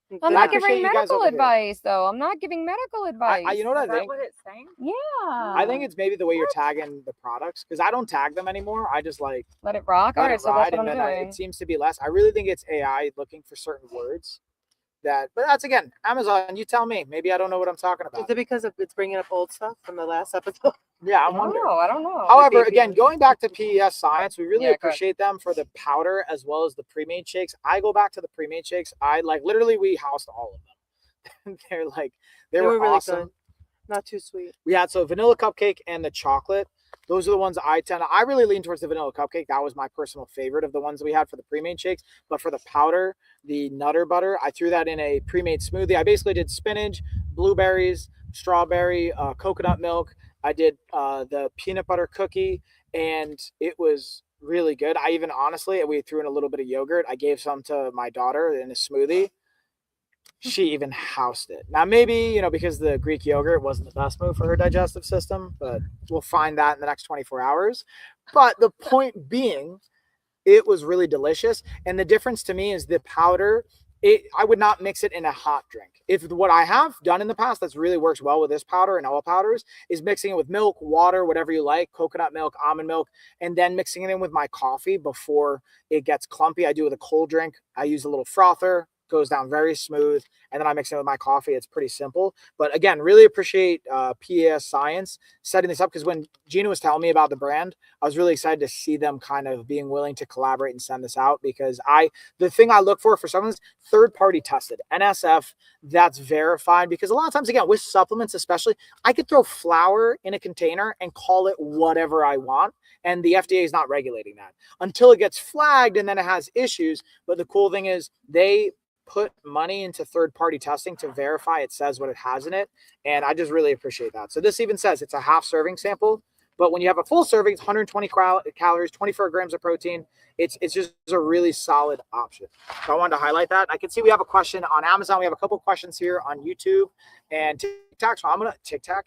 I'm I not appreciate giving you guys medical over here. advice though. I'm not giving medical advice. You know what I Is that think? what it's saying? Yeah. I think it's maybe the way you're tagging the products, because I don't tag them anymore. I just like Let it rock. let All right, it so ride, that's what and I'm then doing. it seems to be less. I really think it's AI looking for certain words but that's, again, Amazon. You tell me. Maybe I don't know what I'm talking Is about. it because it's bringing up old stuff from the last episode? Yeah, I I wonder. don't know. However, baby again, ones. going back to PES Science, we really Yeah, go ahead. appreciate them for the powder as well as the pre-made shakes. I go back to the pre-made shakes. I like literally we housed all of them. they were really awesome. good. Not too sweet. We had vanilla cupcake and the chocolate. Those are the ones I really lean towards the vanilla cupcake. That was my personal favorite of the ones that we had for the pre-made shakes. But for the powder, the Nutter Butter, I threw that in a pre-made smoothie. I basically did spinach, blueberries, strawberry, coconut milk. I did the peanut butter cookie, and it was really good. I even, honestly, we threw in a little bit of yogurt. I gave some to my daughter in a smoothie. She even housed it. Now, maybe, because the Greek yogurt wasn't the best move for her digestive system, but we'll find that in the next 24 hours. But the point being, it was really delicious. And the difference to me is the powder, I would not mix it in a hot drink. If what I have done in the past that's really works well with this powder and all powders is mixing it with milk, water, whatever you like, coconut milk, almond milk, and then mixing it in with my coffee before it gets clumpy. I do it with a cold drink. I use a little frother. Goes down very smooth, and then I mix it with my coffee. It's pretty simple, but again, really appreciate PES Science setting this up, because when Gina was telling me about the brand, I was really excited to see them kind of being willing to collaborate and send this out, because the thing I look for someone is third-party tested, NSF, that's verified, because a lot of times, again, with supplements especially, I could throw flour in a container and call it whatever I want, and the FDA is not regulating that until it gets flagged, and then it has issues. But the cool thing is they put money into third-party testing to verify it says what it has in it, and I just really appreciate that. So this even says it's a half serving sample, but when you have a full serving, it's 120 calories, 24 grams of protein. It's just a really solid option. So I wanted to highlight that. I can see we have a question on Amazon. We have a couple questions here on YouTube and TikTok. So I'm gonna TikTok.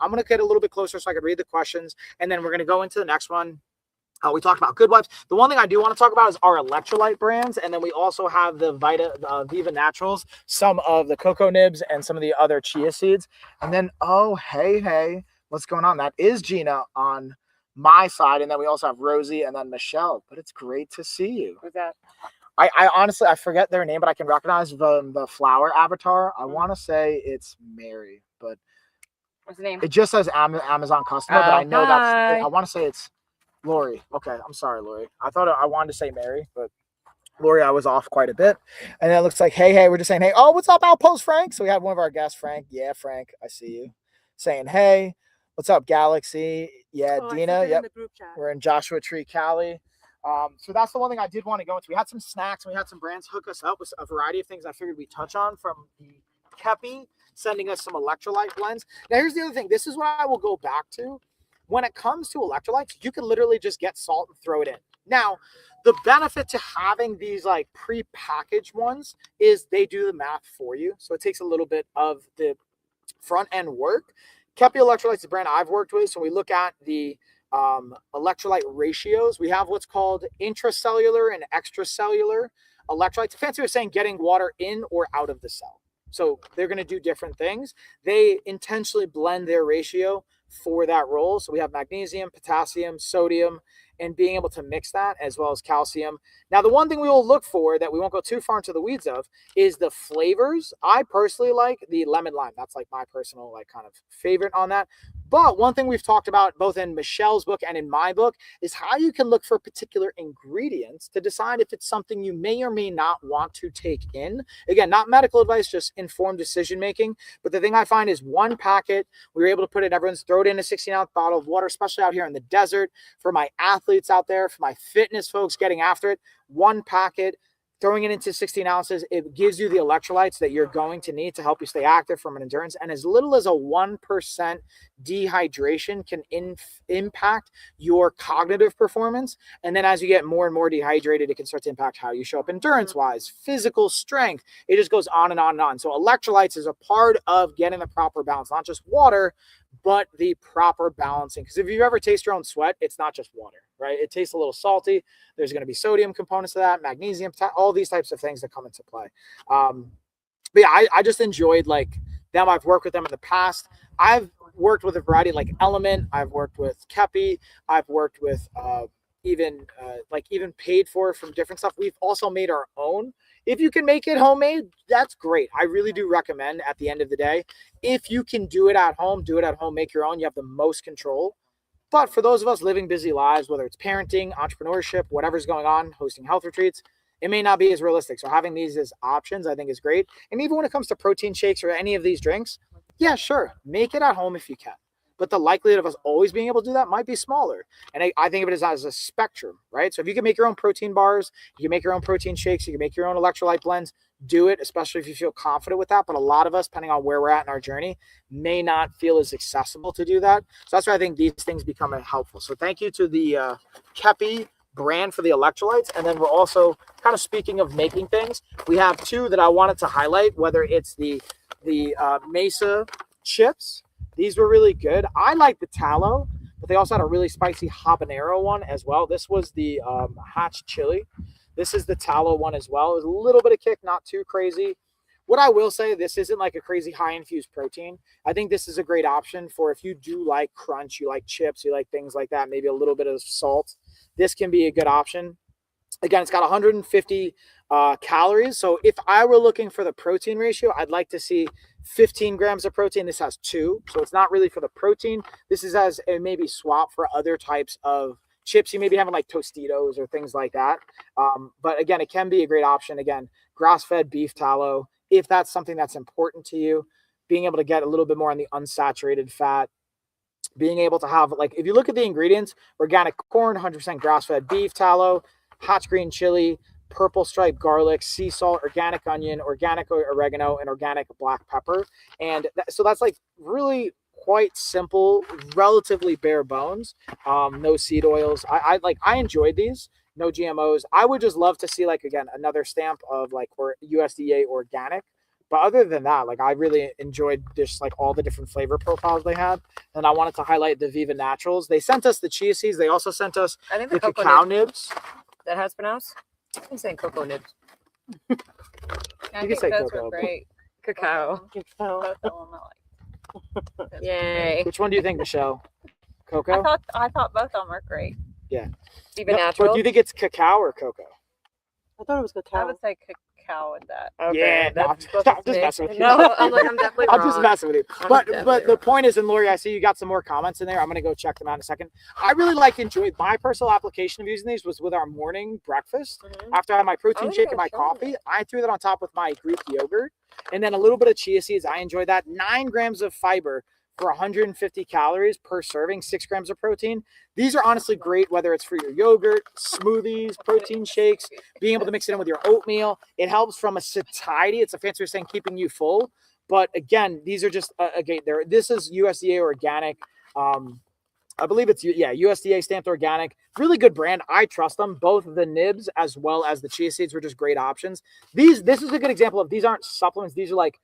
I'm gonna get a little bit closer so I can read the questions, and then we're gonna go into the next one. We talked about Good Wipes. The one thing I do want to talk about is our electrolyte brands. And then we also have the Viva Naturals, some of the cocoa nibs, and some of the other chia seeds. And then, oh, hey, what's going on? That is Gina on my side. And then we also have Rosie and then Michelle. But it's great to see you. Who's that? I honestly I forget their name, but I can recognize the flower avatar. I want to say it's Mary, but What's the name? it just says Amazon customer. But I know Hi. I want to say it's Lori. Okay, I'm sorry, Lori. I wanted to say Mary, but Lori, I was off quite a bit. And then it looks like, hey, we're just saying, hey, oh, what's up, Outpost Frank? So we have one of our guests, Frank. Yeah, Frank, I see you. Saying, hey, what's up, Galaxy? Yeah, Oh, Dina. in Yep. the group chat. We're in Joshua Tree, Cali. So that's the one thing I did want to go into. We had some snacks and we had some brands hook us up with a variety of things I figured we'd touch on, from the Kepi sending us some electrolyte blends. Now, here's the other thing. This is what I will go back to. When it comes to electrolytes, you can literally just get salt and throw it in. Now, the benefit to having these like pre-packaged ones is they do the math for you. So it takes a little bit of the front end work. Kepi Electrolytes is a brand I've worked with. So we look at the electrolyte ratios. We have what's called intracellular and extracellular electrolytes. Fancy way of saying getting water in or out of the cell. So they're going to do different things. They intentionally blend their ratio for that role. So we have magnesium, potassium, sodium, and being able to mix that, as well as calcium. Now, the one thing we will look for that we won't go too far into the weeds of is the flavors. I personally like the lemon lime. That's like my personal like kind of favorite on that. But one thing we've talked about both in Michelle's book and in my book is how you can look for particular ingredients to decide if it's something you may or may not want to take in. Again, not medical advice, just informed decision making. But the thing I find is one packet, we were able to put it, everyone's throw it in a 16-ounce bottle of water, especially out here in the desert. For my athletes out there, for my fitness folks getting after it, one packet, throwing it into 16 ounces, it gives you the electrolytes that you're going to need to help you stay active from an endurance. And as little as a 1% dehydration can impact your cognitive performance. And then as you get more and more dehydrated, it can start to impact how you show up endurance-wise, physical strength. It just goes on and on and on. So electrolytes is a part of getting the proper balance, not just water, but the proper balancing. Because if you ever taste your own sweat, it's not just water, right? It tastes a little salty. There's going to be sodium components to that, magnesium, all these types of things that come into play. But yeah, I just enjoyed like them. I've worked with them in the past. I've worked with a variety like Element. I've worked with Kepi. I've worked with even paid for from different stuff. We've also made our own. If you can make it homemade, that's great. I really do recommend at the end of the day, if you can do it at home, make your own. You have the most control. But for those of us living busy lives, whether it's parenting, entrepreneurship, whatever's going on, hosting health retreats, it may not be as realistic. So having these as options, I think, is great. And even when it comes to protein shakes or any of these drinks, yeah, sure, make it at home if you can. But the likelihood of us always being able to do that might be smaller. And I think of it as a spectrum, right? So if you can make your own protein bars, you can make your own protein shakes, you can make your own electrolyte blends, do it, especially if you feel confident with that. But a lot of us, depending on where we're at in our journey, may not feel as accessible to do that. So that's why I think these things become helpful. So thank you to the Kepi brand for the electrolytes. And then we're also kind of speaking of making things. We have two that I wanted to highlight, whether it's the Mesa chips. These were really good. I like the tallow, but they also had a really spicy habanero one as well. This was the Hatch chili. This is the tallow one as well. It was a little bit of kick, not too crazy. What I will say, this isn't like a crazy high infused protein. I think this is a great option for if you do like crunch, you like chips, you like things like that, maybe a little bit of salt. This can be a good option. Again, it's got 150 calories. So if I were looking for the protein ratio, I'd like to see 15 grams of protein. This has 2. So it's not really for the protein. This is as a maybe swap for other types of chips you may be having, like Tostitos or things like that. But again, it can be a great option. Again, grass-fed beef tallow, if that's something that's important to you, being able to get a little bit more on the unsaturated fat, being able to have, like, if you look at the ingredients, organic corn, 100% grass-fed beef tallow, Hatch green chili, purple stripe garlic, sea salt, organic onion, organic oregano, and organic black pepper. And so that's like really quite simple, relatively bare bones. No seed oils. I enjoyed these. No GMOs. I would just love to see, like, again, another stamp of like or USDA organic. But other than that, like, I really enjoyed just like all the different flavor profiles they had. And I wanted to highlight the Viva Naturals. They sent us the chia seeds. They also sent us I think the the cacao nibs. That has pronounced? I'm saying cocoa nibs. I You can think say those cocoa, were but- great. Cacao. So, Both of them I like. Yay. Which one do you think, Michelle? Cocoa? I thought both of them were great. Viva No, but Natural. do you think it's cacao or cocoa? I thought it was I cacao. would say cacao with that. Yeah, no, that's I'm just messing with you. No, I'm like, I'm definitely wrong. I'm just messing with you. I'm But definitely the wrong. point is, and Lori, I see you got some more comments in there. I'm gonna go check them out in a second. I really enjoyed my personal application of using these was with our morning breakfast. Mhm. After I had my protein Oh, shake and my sure. coffee, I threw that on top with my Greek yogurt and then a little bit of chia seeds. I enjoyed that. 9 grams of fiber for 150 calories per serving, 6 grams of protein. These are honestly great, whether it's for your yogurt, smoothies, protein shakes, being able to mix it in with your oatmeal. It helps from a satiety. It's a fancy way of saying keeping you full. But again, these are just, again, this is USDA organic. I believe it's, USDA stamped organic. Really good brand. I trust them. Both the nibs as well as the chia seeds were just great options. This is a good example of, these aren't supplements. These are like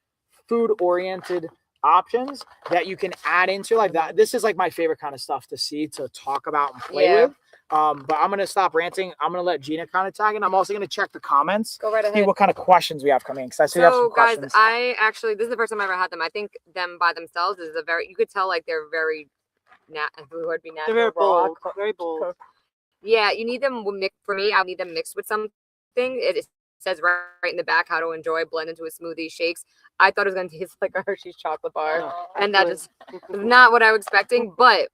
food-oriented options that you can add into like that. This is like my favorite kind of stuff to see, to talk about and play with. But I'm going to stop ranting. I'm going to let Gina kind of tag in. I'm also going to check the comments, Go right see ahead. what kind of questions we have coming in, because I see we have So some guys, questions. I actually, this is the first time I ever had them. I think them by themselves is a very, you could tell like they're very, who would be They're natural very raw. bold. Very bold. Yeah, you need them for me, I need them mixed with something. It says right in the back how to enjoy, blend into a smoothie, shakes. I thought it was going to taste like a Hershey's chocolate bar, and that just was not what I was expecting. But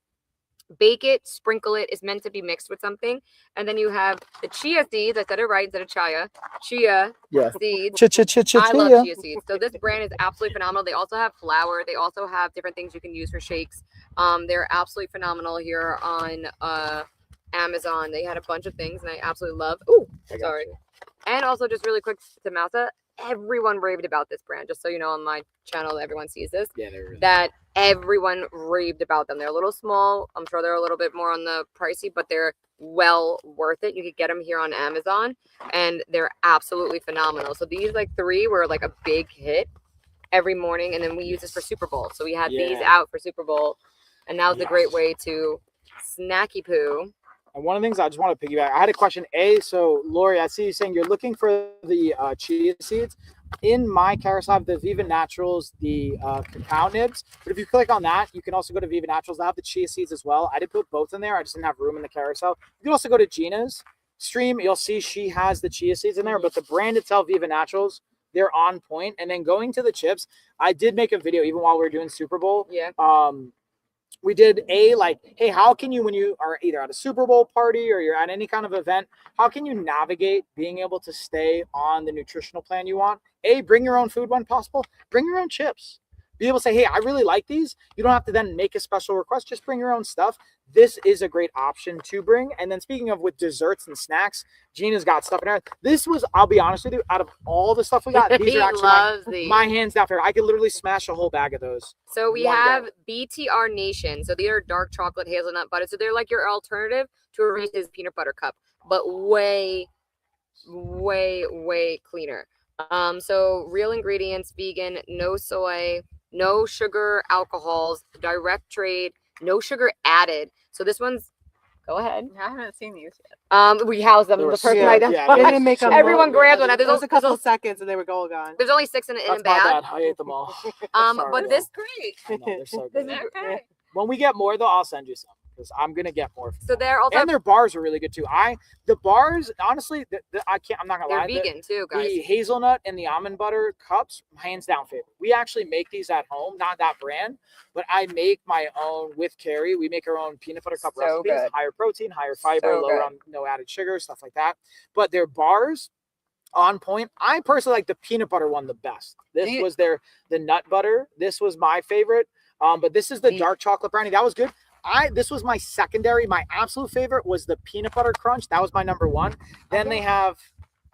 bake it, sprinkle it. It's meant to be mixed with something. And then you have the chia seeds. I said it right instead of chia. Chia Yeah. seeds. Chia. I love chia seeds. So this brand is absolutely phenomenal. They also have flour. They also have different things you can use for shakes. They're absolutely phenomenal here on Amazon. They had a bunch of things and I absolutely love. Ooh, sorry. And also just really quick to Mousa, everyone raved about this brand. Just so you know, on my channel, everyone sees this. Yeah, they're really That everyone raved about them. They're a little small. I'm sure they're a little bit more on the pricey, but they're well worth it. You could get them here on Amazon and they're absolutely phenomenal. So these like 3 were like a big hit every morning. And then we use this for Super Bowl. So we had these out for Super Bowl. And that was a great way to snacky poo. And one of the things I just want to piggyback, I had a question. So Lori, I see you saying you're looking for the chia seeds. In my carousel, I have the Viva Naturals, the cacao nibs. But if you click on that, you can also go to Viva Naturals. I have the chia seeds as well. I did put both in there. I just didn't have room in the carousel. You can also go to Gina's stream. You'll see she has the chia seeds in there. But the brand itself, Viva Naturals, they're on point. And then going to the chips, I did make a video even while we were doing Super Bowl. Yeah. We did hey, how can you, when you are either at a Super Bowl party or you're at any kind of event, how can you navigate being able to stay on the nutritional plan you want? Bring your own food when possible. Bring your own chips. Be able to say, hey, I really like these. You don't have to then make a special request. Just bring your own stuff. This is a great option to bring. And then speaking of with desserts and snacks, Gina's got stuff in there. This was, I'll be honest with you, out of all the stuff we got, these He are actually loves these. my hands down favorite. I could literally smash a whole bag of those. So we One have day. BTR Nation. So these are dark chocolate hazelnut butter. So they're like your alternative to a Reese's peanut butter cup, but way cleaner. So real ingredients, vegan, no soy, no sugar, alcohols, direct trade, no sugar added. So this one's, go ahead. I haven't seen these yet. We house them. They were The person so- identified. They didn't make them. Everyone grabs one. There was a couple of seconds and they were all gone. There's only 6 in That's a my bag. bad. I ate them all. But Sorry, this Great. I know, they're so this good. is Okay. When we get more, though, I'll send you some because I'm gonna get more. so they're also And their bars are really good too. The bars, honestly, I'm not gonna they're lie. vegan too, guys. The hazelnut and the almond butter cups, hands down favorite. We actually make these at home, not that brand, but I make my own with Carrie. We make our own peanut butter cup So recipes, good. higher protein, higher fiber, So lower good. on no added sugar, stuff like that. But their bars on point. I personally like the peanut butter one the best. This was the nut butter. This was my favorite. But this is the dark chocolate brownie. That was good. This was my secondary. My absolute favorite was the peanut butter crunch. That was my number 1. Then they have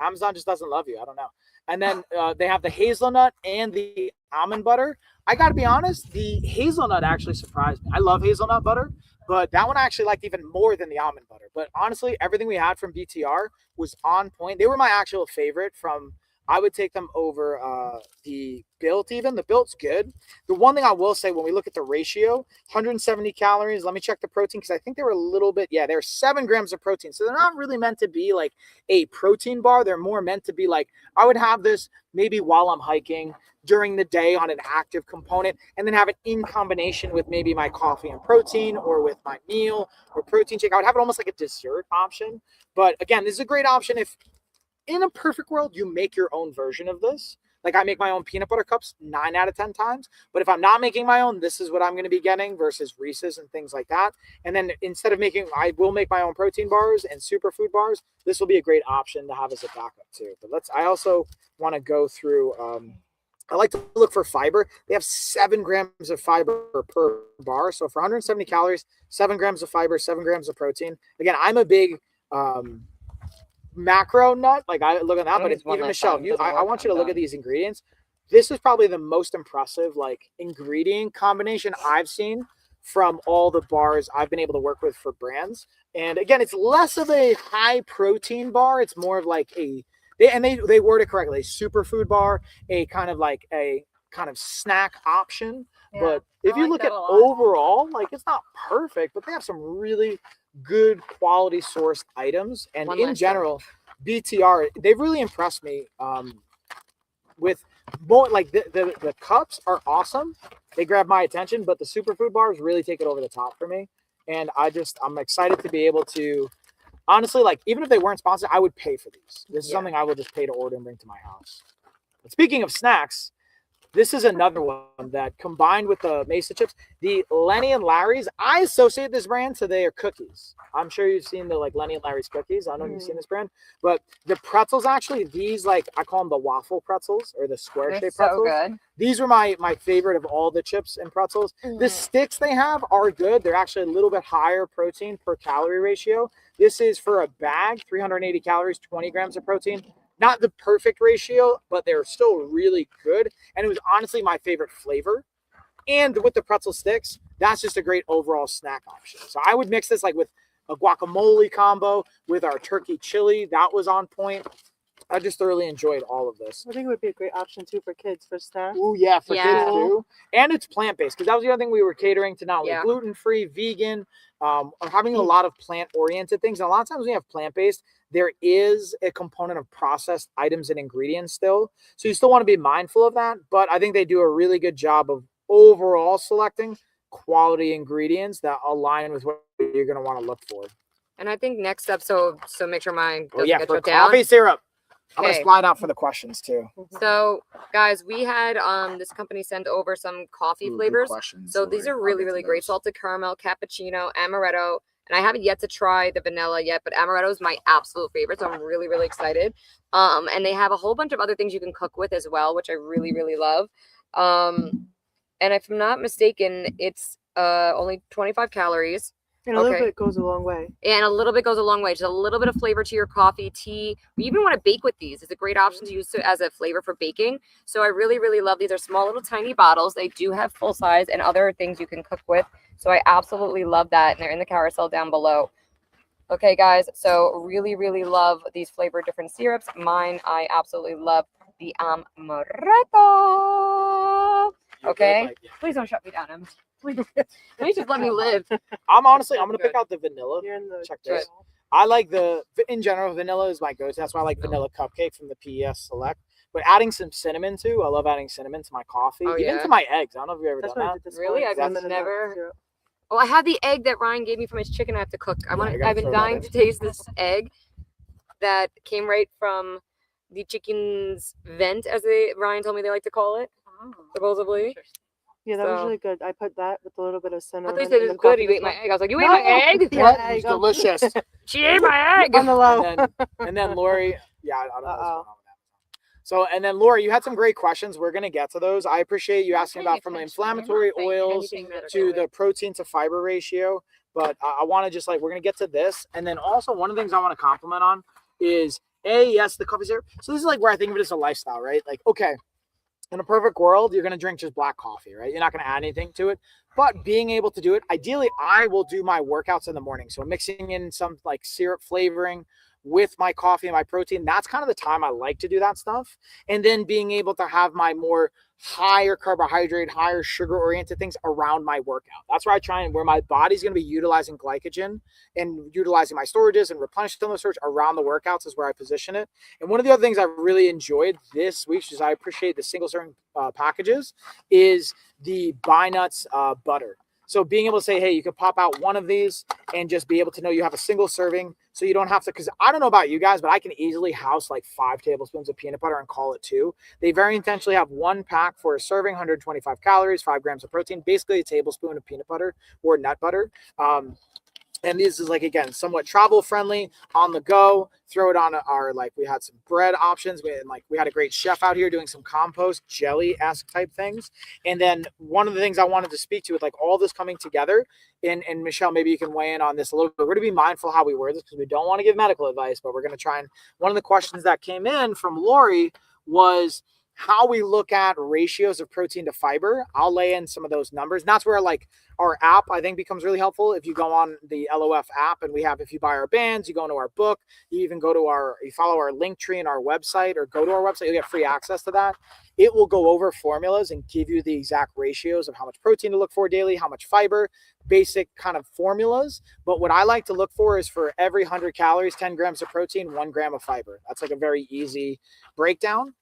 Amazon just doesn't love you. I don't know. And then they have the hazelnut and the almond butter. I got to be honest, the hazelnut actually surprised me. I love hazelnut butter, but that one I actually liked even more than the almond butter. But honestly, everything we had from BTR was on point. They were my actual favorite from. I would take them over the Built even. The Built's good. The one thing I will say when we look at the ratio, 170 calories. Let me check the protein because I think they were a little bit, they're 7 grams of protein. So they're not really meant to be like a protein bar. They're more meant to be like, I would have this maybe while I'm hiking during the day on an active component and then have it in combination with maybe my coffee and protein or with my meal or protein shake. I would have it almost like a dessert option. But again, this is a great option if in a perfect world, you make your own version of this. Like I make my own peanut butter cups 9 out of 10 times. But if I'm not making my own, this is what I'm going to be getting versus Reese's and things like that. And then instead of I will make my own protein bars and superfood bars. This will be a great option to have as a backup too. But I also want to go through, I like to look for fiber. They have 7 grams of fiber per bar. So for 170 calories, 7 grams of fiber, 7 grams of protein. Again, I'm a big, macro nut, like I look at that, but even Michelle, I want you to look at these ingredients. This is probably the most impressive like ingredient combination I've seen from all the bars I've been able to work with for brands. And again, it's less of a high protein bar. It's more of like they word it correctly, a superfood bar, a kind of snack option. Yeah, but if I you like look that at a lot. overall, like it's not perfect, but they have some really good quality sourced items. And in general, BTR, they've really impressed me with more like the cups are awesome. They grab my attention, but the superfood bars really take it over the top for me. And I'm excited to be able to honestly, like, even if they weren't sponsored, I would pay for these. This is something I will just pay to order and bring to my house. But speaking of snacks, this is another one that combined with the Mesa chips, the Lenny and Larry's, I associate this brand to their cookies. I'm sure you've seen the like Lenny and Larry's cookies. I don't know if you've seen this brand, but the pretzels actually, these like, I call them the waffle pretzels or the square shaped pretzels. So good. These were my favorite of all the chips and pretzels. The sticks they have are good. They're actually a little bit higher protein per calorie ratio. This is for a bag, 380 calories, 20 grams of protein. Not the perfect ratio, but they're still really good. And it was honestly my favorite flavor. And with the pretzel sticks, that's just a great overall snack option. So I would mix this like with a guacamole combo with our turkey chili. That was on point. I just thoroughly enjoyed all of this. I think it would be a great option too for kids for snacks. Ooh, yeah, for Yeah. kids too. And it's plant-based because that was the other thing we were catering to, not only Yeah. gluten-free, vegan, having a lot of plant-oriented things. And a lot of times when you have plant-based, there is a component of processed items and ingredients still. So you still want to be mindful of that. But I think they do a really good job of overall selecting quality ingredients that align with what you're going to want to look for. And I think next up, so make sure mine Oh doesn't yeah, get for shut down. coffee syrup. I'm Okay. going to slide out for the questions too. So guys, we had this company send over some coffee flavors. So these are really, really great. Salted caramel, cappuccino, amaretto. And I haven't yet to try the vanilla yet, but amaretto is my absolute favorite. So I'm really, really excited. And they have a whole bunch of other things you can cook with as well, which I really, really love. And if I'm not mistaken, it's only 25 calories. And a little bit goes a long way. And a little bit goes a long way. Just a little bit of flavor to your coffee, tea. We even want to bake with these. It's a great option to use as a flavor for baking. So I really, really love these. They're small little tiny bottles. They do have full size and other things you can cook with. So I absolutely love that. And they're in the carousel down below. Okay, guys. So really, really love these flavored different syrups. Mine, I absolutely love the amaretto. Okay. Please don't shut me down, Em. Please just let me live. I'm going to pick out the vanilla. You're in the Check this. I like in general, vanilla is my go-to. That's why I like vanilla cupcake from the PES Select. But adding some cinnamon too, I love adding cinnamon to my coffee, even to my eggs. I don't know if you've ever done that. Really? I've never. Well, I have the egg that Ryan gave me from his chicken I have to cook. I've been dying to taste this egg that came right from the chicken's vent, as Ryan told me they like to call it, supposedly. Yeah, that was really good. I put that with a little bit of cinnamon. I thought you said it was good. You ate my egg. I was like, you ate my egg? Yeah, it's delicious. She ate my egg. On the low. And then Lori, I don't know what's going on with that. So, and then Lori, you had some great questions. We're going to get to those. I appreciate you asking about from the inflammatory oils to the protein to fiber ratio. But I want to just we're going to get to this. And then also one of the things I want to compliment on is yes, the coffee syrup. So this is where I think of it as a lifestyle, right? Like, okay, in a perfect world, you're going to drink just black coffee, right? You're not going to add anything to it. But being able to do it, ideally, I will do my workouts in the morning. So mixing in some syrup flavoring with my coffee and my protein, that's kind of the time I like to do that stuff. And then being able to have my more higher carbohydrate, higher sugar oriented things around my workout. That's where I try and where my body's going to be utilizing glycogen and utilizing my storages and replenishing some of the storage around the workouts is where I position it. And one of the other things I really enjoyed this week, is I appreciate the single serving packages, is the Buy Nuts butter. So being able to say, hey, you can pop out one of these and just be able to know you have a single serving So you don't have to, because I don't know about you guys, but I can easily house like 5 tablespoons of peanut butter and call it 2. They very intentionally have 1 pack for a serving, 125 calories, 5 grams of protein, basically a tablespoon of peanut butter or nut butter. And this is like, again, somewhat travel friendly, on the go. Throw it on our, like, we had some bread options. We had a great chef out here doing some compost jelly-esque type things. And then one of the things I wanted to speak to with like all this coming together, and Michelle, maybe you can weigh in on this a little bit. We're going to be mindful how we word this because we don't want to give medical advice, but we're going to try. And one of the questions that came in from Lori was how we look at ratios of protein to fiber. I'll lay in some of those numbers. And that's where like our app, I think, becomes really helpful. If you go on the LOF app, and if you buy our bands, you go into our book, you even go to you follow our link tree in our website, or go to our website, you'll get free access to that. It will go over formulas and give you the exact ratios of how much protein to look for daily, how much fiber, basic kind of formulas. But what I like to look for is for every 100 calories, 10 grams of protein, 1 gram of fiber. That's like a very easy breakdown.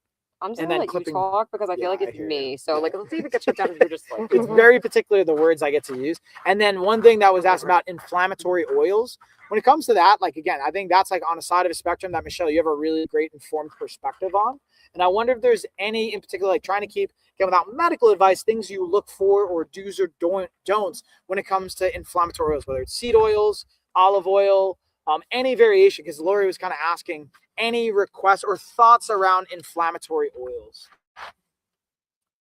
I'm just And gonna then let you clipping- talk because I feel Yeah, like I it's hear me. you. So Yeah. like, let's see if it gets shut down if you're just like. It's very particular the words I get to use. And then one thing that was asked about inflammatory oils. When it comes to that, like, again, I think that's like on a side of a spectrum that, Michelle, you have a really great informed perspective on. And I wonder if there's any in particular, like trying to keep, again, without medical advice, things you look for or do's or don'ts when it comes to inflammatory oils, whether it's seed oils, olive oil, any variation, because Lori was kind of asking any requests or thoughts around inflammatory oils,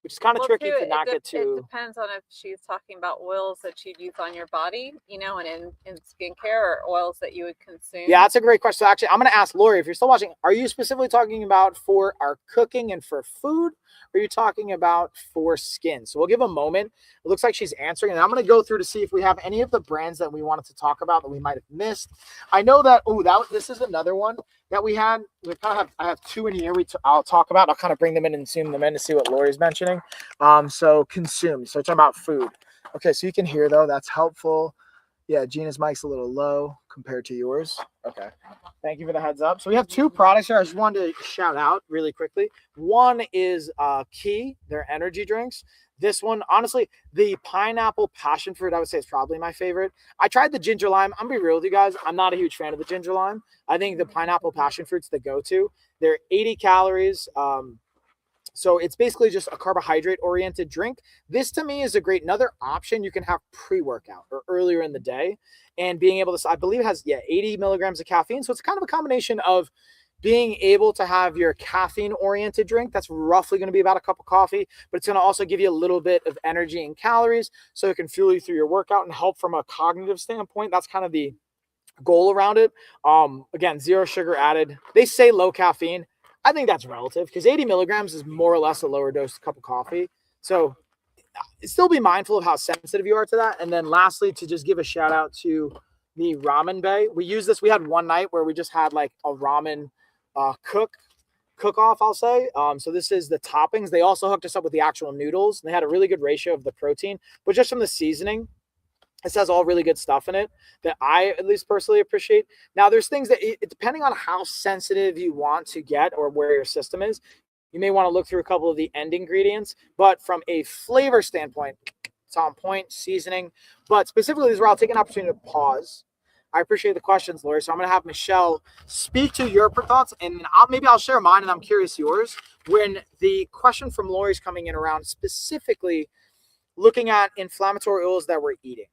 which is kind of tricky to not get It to. depends on if she's talking about oils that you'd use on your body, you know, and in skincare, or oils that you would consume. Yeah, that's a great question. So actually, I'm going to ask Lori, if you're still watching, are you specifically talking about for our cooking and for food? Or are you talking about for skin? So we'll give a moment. It looks like she's answering, and I'm going to go through to see if we have any of the brands that we wanted to talk about that we might have missed. I know that, this is another one that we had. I have 2 in here I'll talk about. I'll kind of bring them in and zoom them in to see what Lori's mentioning. So consume. So we're talking about food. Okay, so you can hear, though. That's helpful. Yeah, Gina's mic's a little low compared to yours. Okay. Thank you for the heads up. So we have 2 products here I just wanted to shout out really quickly. One is Key, their energy drinks. This one, honestly, the pineapple passion fruit, I would say, is probably my favorite. I tried the ginger lime. I'm going to be real with you guys. I'm not a huge fan of the ginger lime. I think the pineapple passion fruit's the go-to. They're 80 calories. So it's basically just a carbohydrate-oriented drink. This, to me, is another option you can have pre-workout or earlier in the day. And being able to, I believe it has, 80 milligrams of caffeine. So it's kind of a combination of being able to have your caffeine-oriented drink. That's roughly going to be about a cup of coffee, but it's going to also give you a little bit of energy and calories so it can fuel you through your workout and help from a cognitive standpoint. That's kind of the goal around it. Again, 0 sugar added. They say low caffeine. I think that's relative because 80 milligrams is more or less a lower dose cup of coffee. So still be mindful of how sensitive you are to that. And then lastly, to just give a shout out to the Ramen Bay. We use this. We had one night where we just had like a ramen cook-off, I'll say. So this is the toppings. They also hooked us up with the actual noodles. They had a really good ratio of the protein, but just from the seasoning, this has all really good stuff in it that I at least personally appreciate. Now, there's things that, depending on how sensitive you want to get or where your system is, you may want to look through a couple of the end ingredients. But from a flavor standpoint, it's on point, seasoning. But specifically, this is where I'll take an opportunity to pause. I appreciate the questions, Lori. So I'm going to have Michelle speak to your thoughts, and then I'll share mine, and I'm curious yours. When the question from Lori is coming in around specifically looking at inflammatory oils that we're eating.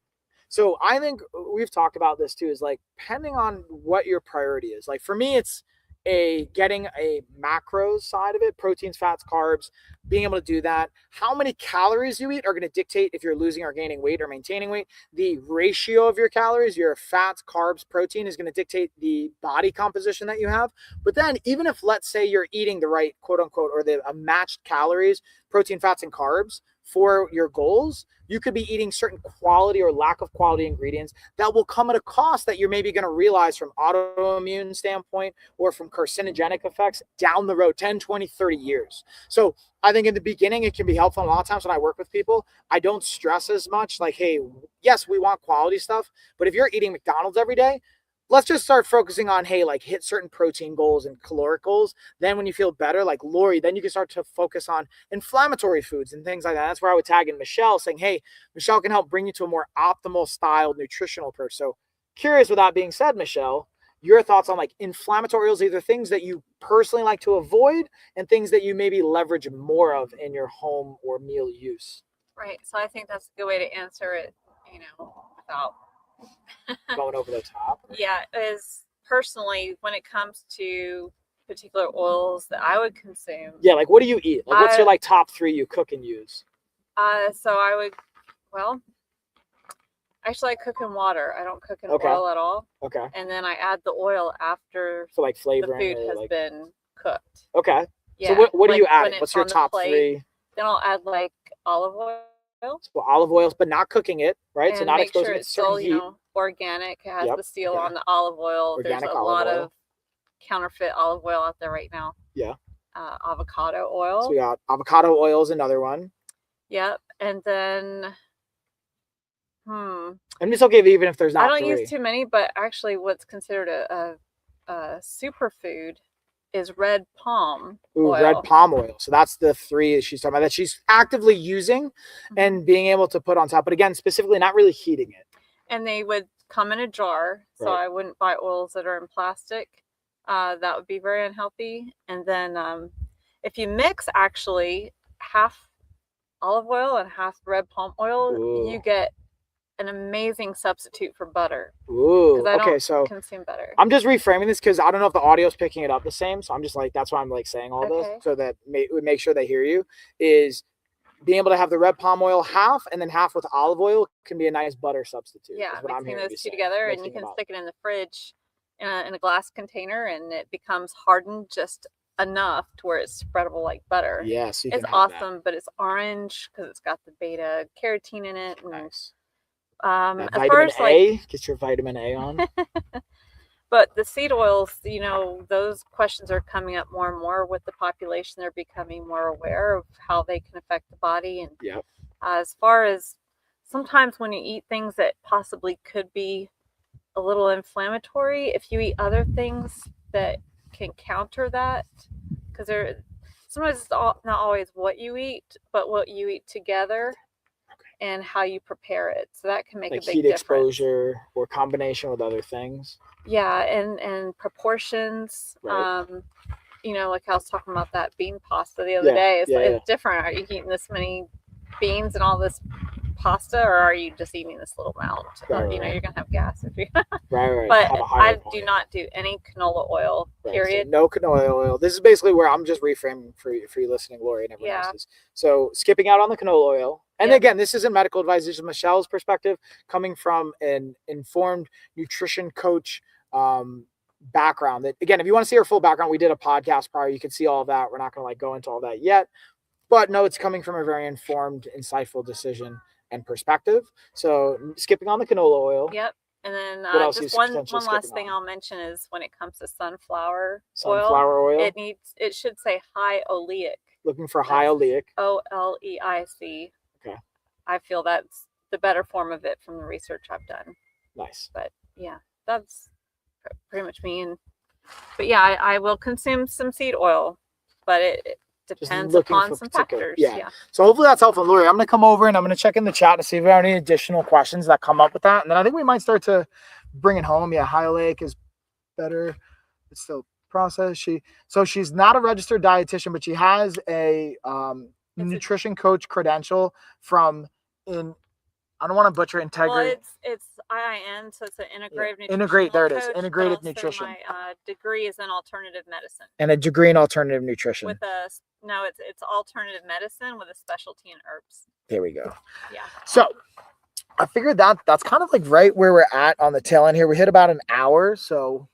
So I think we've talked about this too, is like, depending on what your priority is. Like for me, it's getting a macros side of it, proteins, fats, carbs, being able to do that. How many calories you eat are going to dictate if you're losing or gaining weight or maintaining weight. The ratio of your calories, your fats, carbs, protein is going to dictate the body composition that you have. But then even if, let's say, you're eating the right, quote unquote, or the matched calories, protein, fats, and carbs for your goals, you could be eating certain quality or lack of quality ingredients that will come at a cost that you're maybe going to realize from autoimmune standpoint or from carcinogenic effects down the road, 10, 20, 30 years. So I think in the beginning, it can be helpful. And a lot of times when I work with people, I don't stress as much like, hey, yes, we want quality stuff, but if you're eating McDonald's every day, let's just start focusing on, hey, like hit certain protein goals and caloric goals. Then when you feel better, like Lori, then you can start to focus on inflammatory foods and things like that. That's where I would tag in Michelle saying, hey, Michelle can help bring you to a more optimal styled nutritional approach. So curious with that being said, Michelle, your thoughts on like inflammatory oils, either things that you personally like to avoid and things that you maybe leverage more of in your home or meal use. Right. So I think that's a good way to answer it, without Going over the top. yeah, is personally when it comes to particular oils that I would consume. Yeah, like what do you eat? Like what's your I- like top 3 you cook and use? So I would, well, actually I cook in water. I don't cook in Okay. oil at all. Okay. And then I add the oil after For like the flavoring food or has like been cooked. okay. Yeah. So what do you like add? when What's it's your on the top plate, 3? Then I'll add like olive oil. So olive oils, but not cooking it, right? So And not make exposing sure it to it's certain still, heat. organic. It has Yep, the seal okay. on the olive oil. Organic There's a olive lot oil. of counterfeit olive oil out there right now. Yeah. Avocado So oil. we got avocado oil is another one. Yep. And then, And it's okay even if there's not I don't 3. use too many, but actually, what's considered a superfood is red palm Ooh, oil. red palm oil. So that's the 3 that she's talking about that she's actively using and being able to put on top. But again, specifically not really heating it. And they would come in a jar, so Right. I wouldn't buy oils that are in plastic. That would be very unhealthy. And then if you mix actually half olive oil and half red palm oil, Ooh. you get an amazing substitute for butter. Ooh. Because I Okay, don't so consume butter. I'm just reframing this because I don't know if the audio is picking it up the same. So I'm just like, that's why I'm like saying all Okay. this so that we make sure they hear you. Is being able to have the red palm oil half and then half with olive oil can be a nice butter substitute. Yeah, is what I'm mixing hearing those you two say. together, and you Mixing can them up. stick it in the fridge in a glass container, and it becomes hardened just enough to where it's spreadable like butter. Yeah, so you It's can have that. awesome, but it's orange because it's got the beta carotene in it. And, Nice. as far Vitamin as like, A, get your vitamin A on. but the seed oils, those questions are coming up more and more with the population. They're becoming more aware of how they can affect the body. And Yep. as far as sometimes when you eat things that possibly could be a little inflammatory, if you eat other things that can counter that, because sometimes it's not always what you eat, but what you eat together and how you prepare it. So that can make Like a big heat difference. exposure or combination with other things. Yeah, and proportions. Right. Like I was talking about that bean pasta the other day. It's different. Are you eating this many beans and all this pasta, or are you just eating this little amount? Right. You're gonna have gas if you. Right. But Have a higher I do volume. not do any canola oil. Right, Period. so no canola oil. This is basically where I'm just reframing for you listening, Lori, and everyone Yeah. else's. So skipping out on the canola oil. And Yep. again, this isn't medical advice. This is Michelle's perspective coming from an informed nutrition coach background. That again, if you want to see her full background, we did a podcast prior. You can see all of that. We're not going to like go into all that yet. But no, it's coming from a very informed, insightful decision and perspective. So skipping on the canola oil. Yep. And then What else just is one potentially last skipping thing on? I'll mention is when it comes to sunflower Sunflower oil. it should say high oleic. Looking for high oleic. OLEIC. Okay. I feel that's the better form of it from the research I've done. Nice. But yeah, that's pretty much me. But yeah, I will consume some seed oil, but it depends looking upon for some particular- factors. yeah. Yeah. So hopefully that's helpful, Lori. I'm going to come over and I'm going to check in the chat to see if we have any additional questions that come up with that. And then I think we might start to bring it home. Yeah, high oleic is better. It's still processed. She's not a registered dietitian, but she has a nutrition coach credential from I don't want to butcher integrity. Well, it's IIN, so it's an integrative nutrition. Integrate, there it is, coach, integrative but also nutrition. My degree is in alternative medicine. And a degree in alternative nutrition. It's alternative medicine with a specialty in herbs. There we go. Yeah. So I figured that's kind of like right where we're at on the tail end here. We hit about an hour, so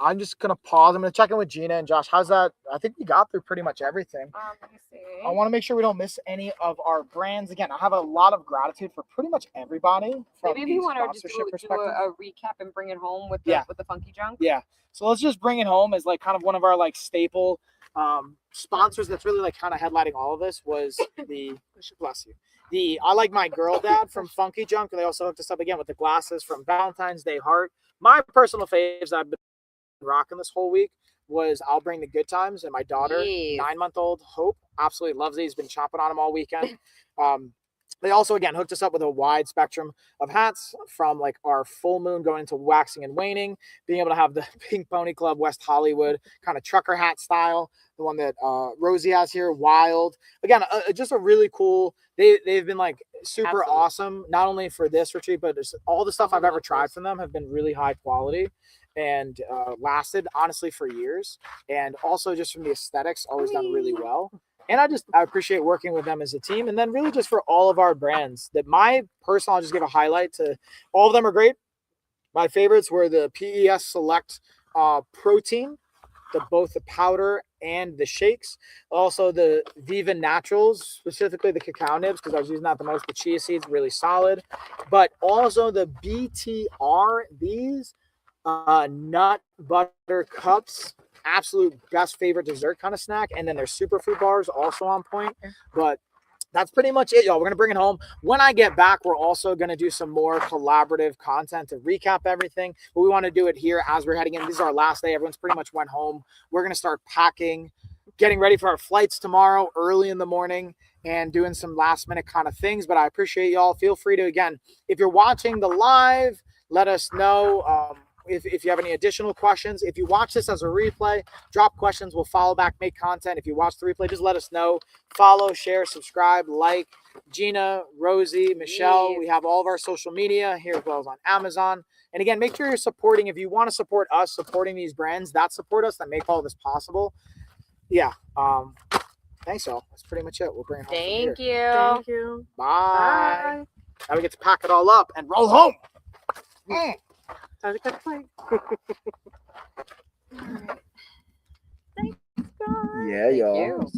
I'm just gonna pause. I'm gonna check in with Gina and Josh. How's that? I think we got through pretty much everything. Let me see. I want to make sure we don't miss any of our brands. Again, I have a lot of gratitude for pretty much everybody. From Maybe if you want to just sponsorship do perspective. a recap and bring it home with the funky junk. Yeah. So let's just bring it home as like kind of one of our like staple sponsors that's really like kind of headlining all of this was bless you. The I Like My Girl Dad from Funky Junk. They also hooked us up again with the glasses from Valentine's Day Heart. My personal faves I've been rocking this whole week was I'll Bring the Good Times, and my daughter, Yes. 9-month-old Hope, absolutely loves it. He's been chomping on them all weekend. They also, again, hooked us up with a wide spectrum of hats from like our full moon going into waxing and waning, being able to have the Pink Pony Club West Hollywood kind of trucker hat style, the one that Rosie has here, wild. Again, just a really cool, they've been like super Absolutely. awesome, not only for this retreat, but just all the stuff I've ever tried from them have been really high quality and lasted honestly for years. And also just from the aesthetics, always done really well. And I appreciate working with them as a team. And then really just for all of our brands that I'll just give a highlight to all of them are great. My favorites were the PES Select protein, both the powder and the shakes. Also the Viva Naturals, specifically the cacao nibs, because I was using that the most. The chia seeds, really solid. But also the BTR, these nut butter cups, absolute best favorite dessert kind of snack. And then their superfood bars also on point. But that's pretty much it, y'all. We're gonna bring it home. When I get back, we're also gonna do some more collaborative content to recap everything. But we want to do it here as we're heading in. This is our last day. Everyone's pretty much went home. We're gonna start packing, getting ready for our flights tomorrow early in the morning, and doing some last minute kind of things. But I appreciate y'all. Feel free to, again, if you're watching the live, let us know. If you have any additional questions. If you watch this as a replay, drop questions. We'll follow back, make content. If you watch the replay, just let us know. Follow, share, subscribe, like. Gina, Rosie, Michelle, Yes. we have all of our social media here as well as on Amazon. And again, make sure you're supporting. If you want to support us, supporting these brands that support us, that make all this possible. Yeah. Thanks, y'all. That's pretty much it. We'll bring it home. Thank you. Thank you. Bye. Now we get to pack it all up and roll home. Time to cut the plate. Thanks, guys. Yeah, y'all. you.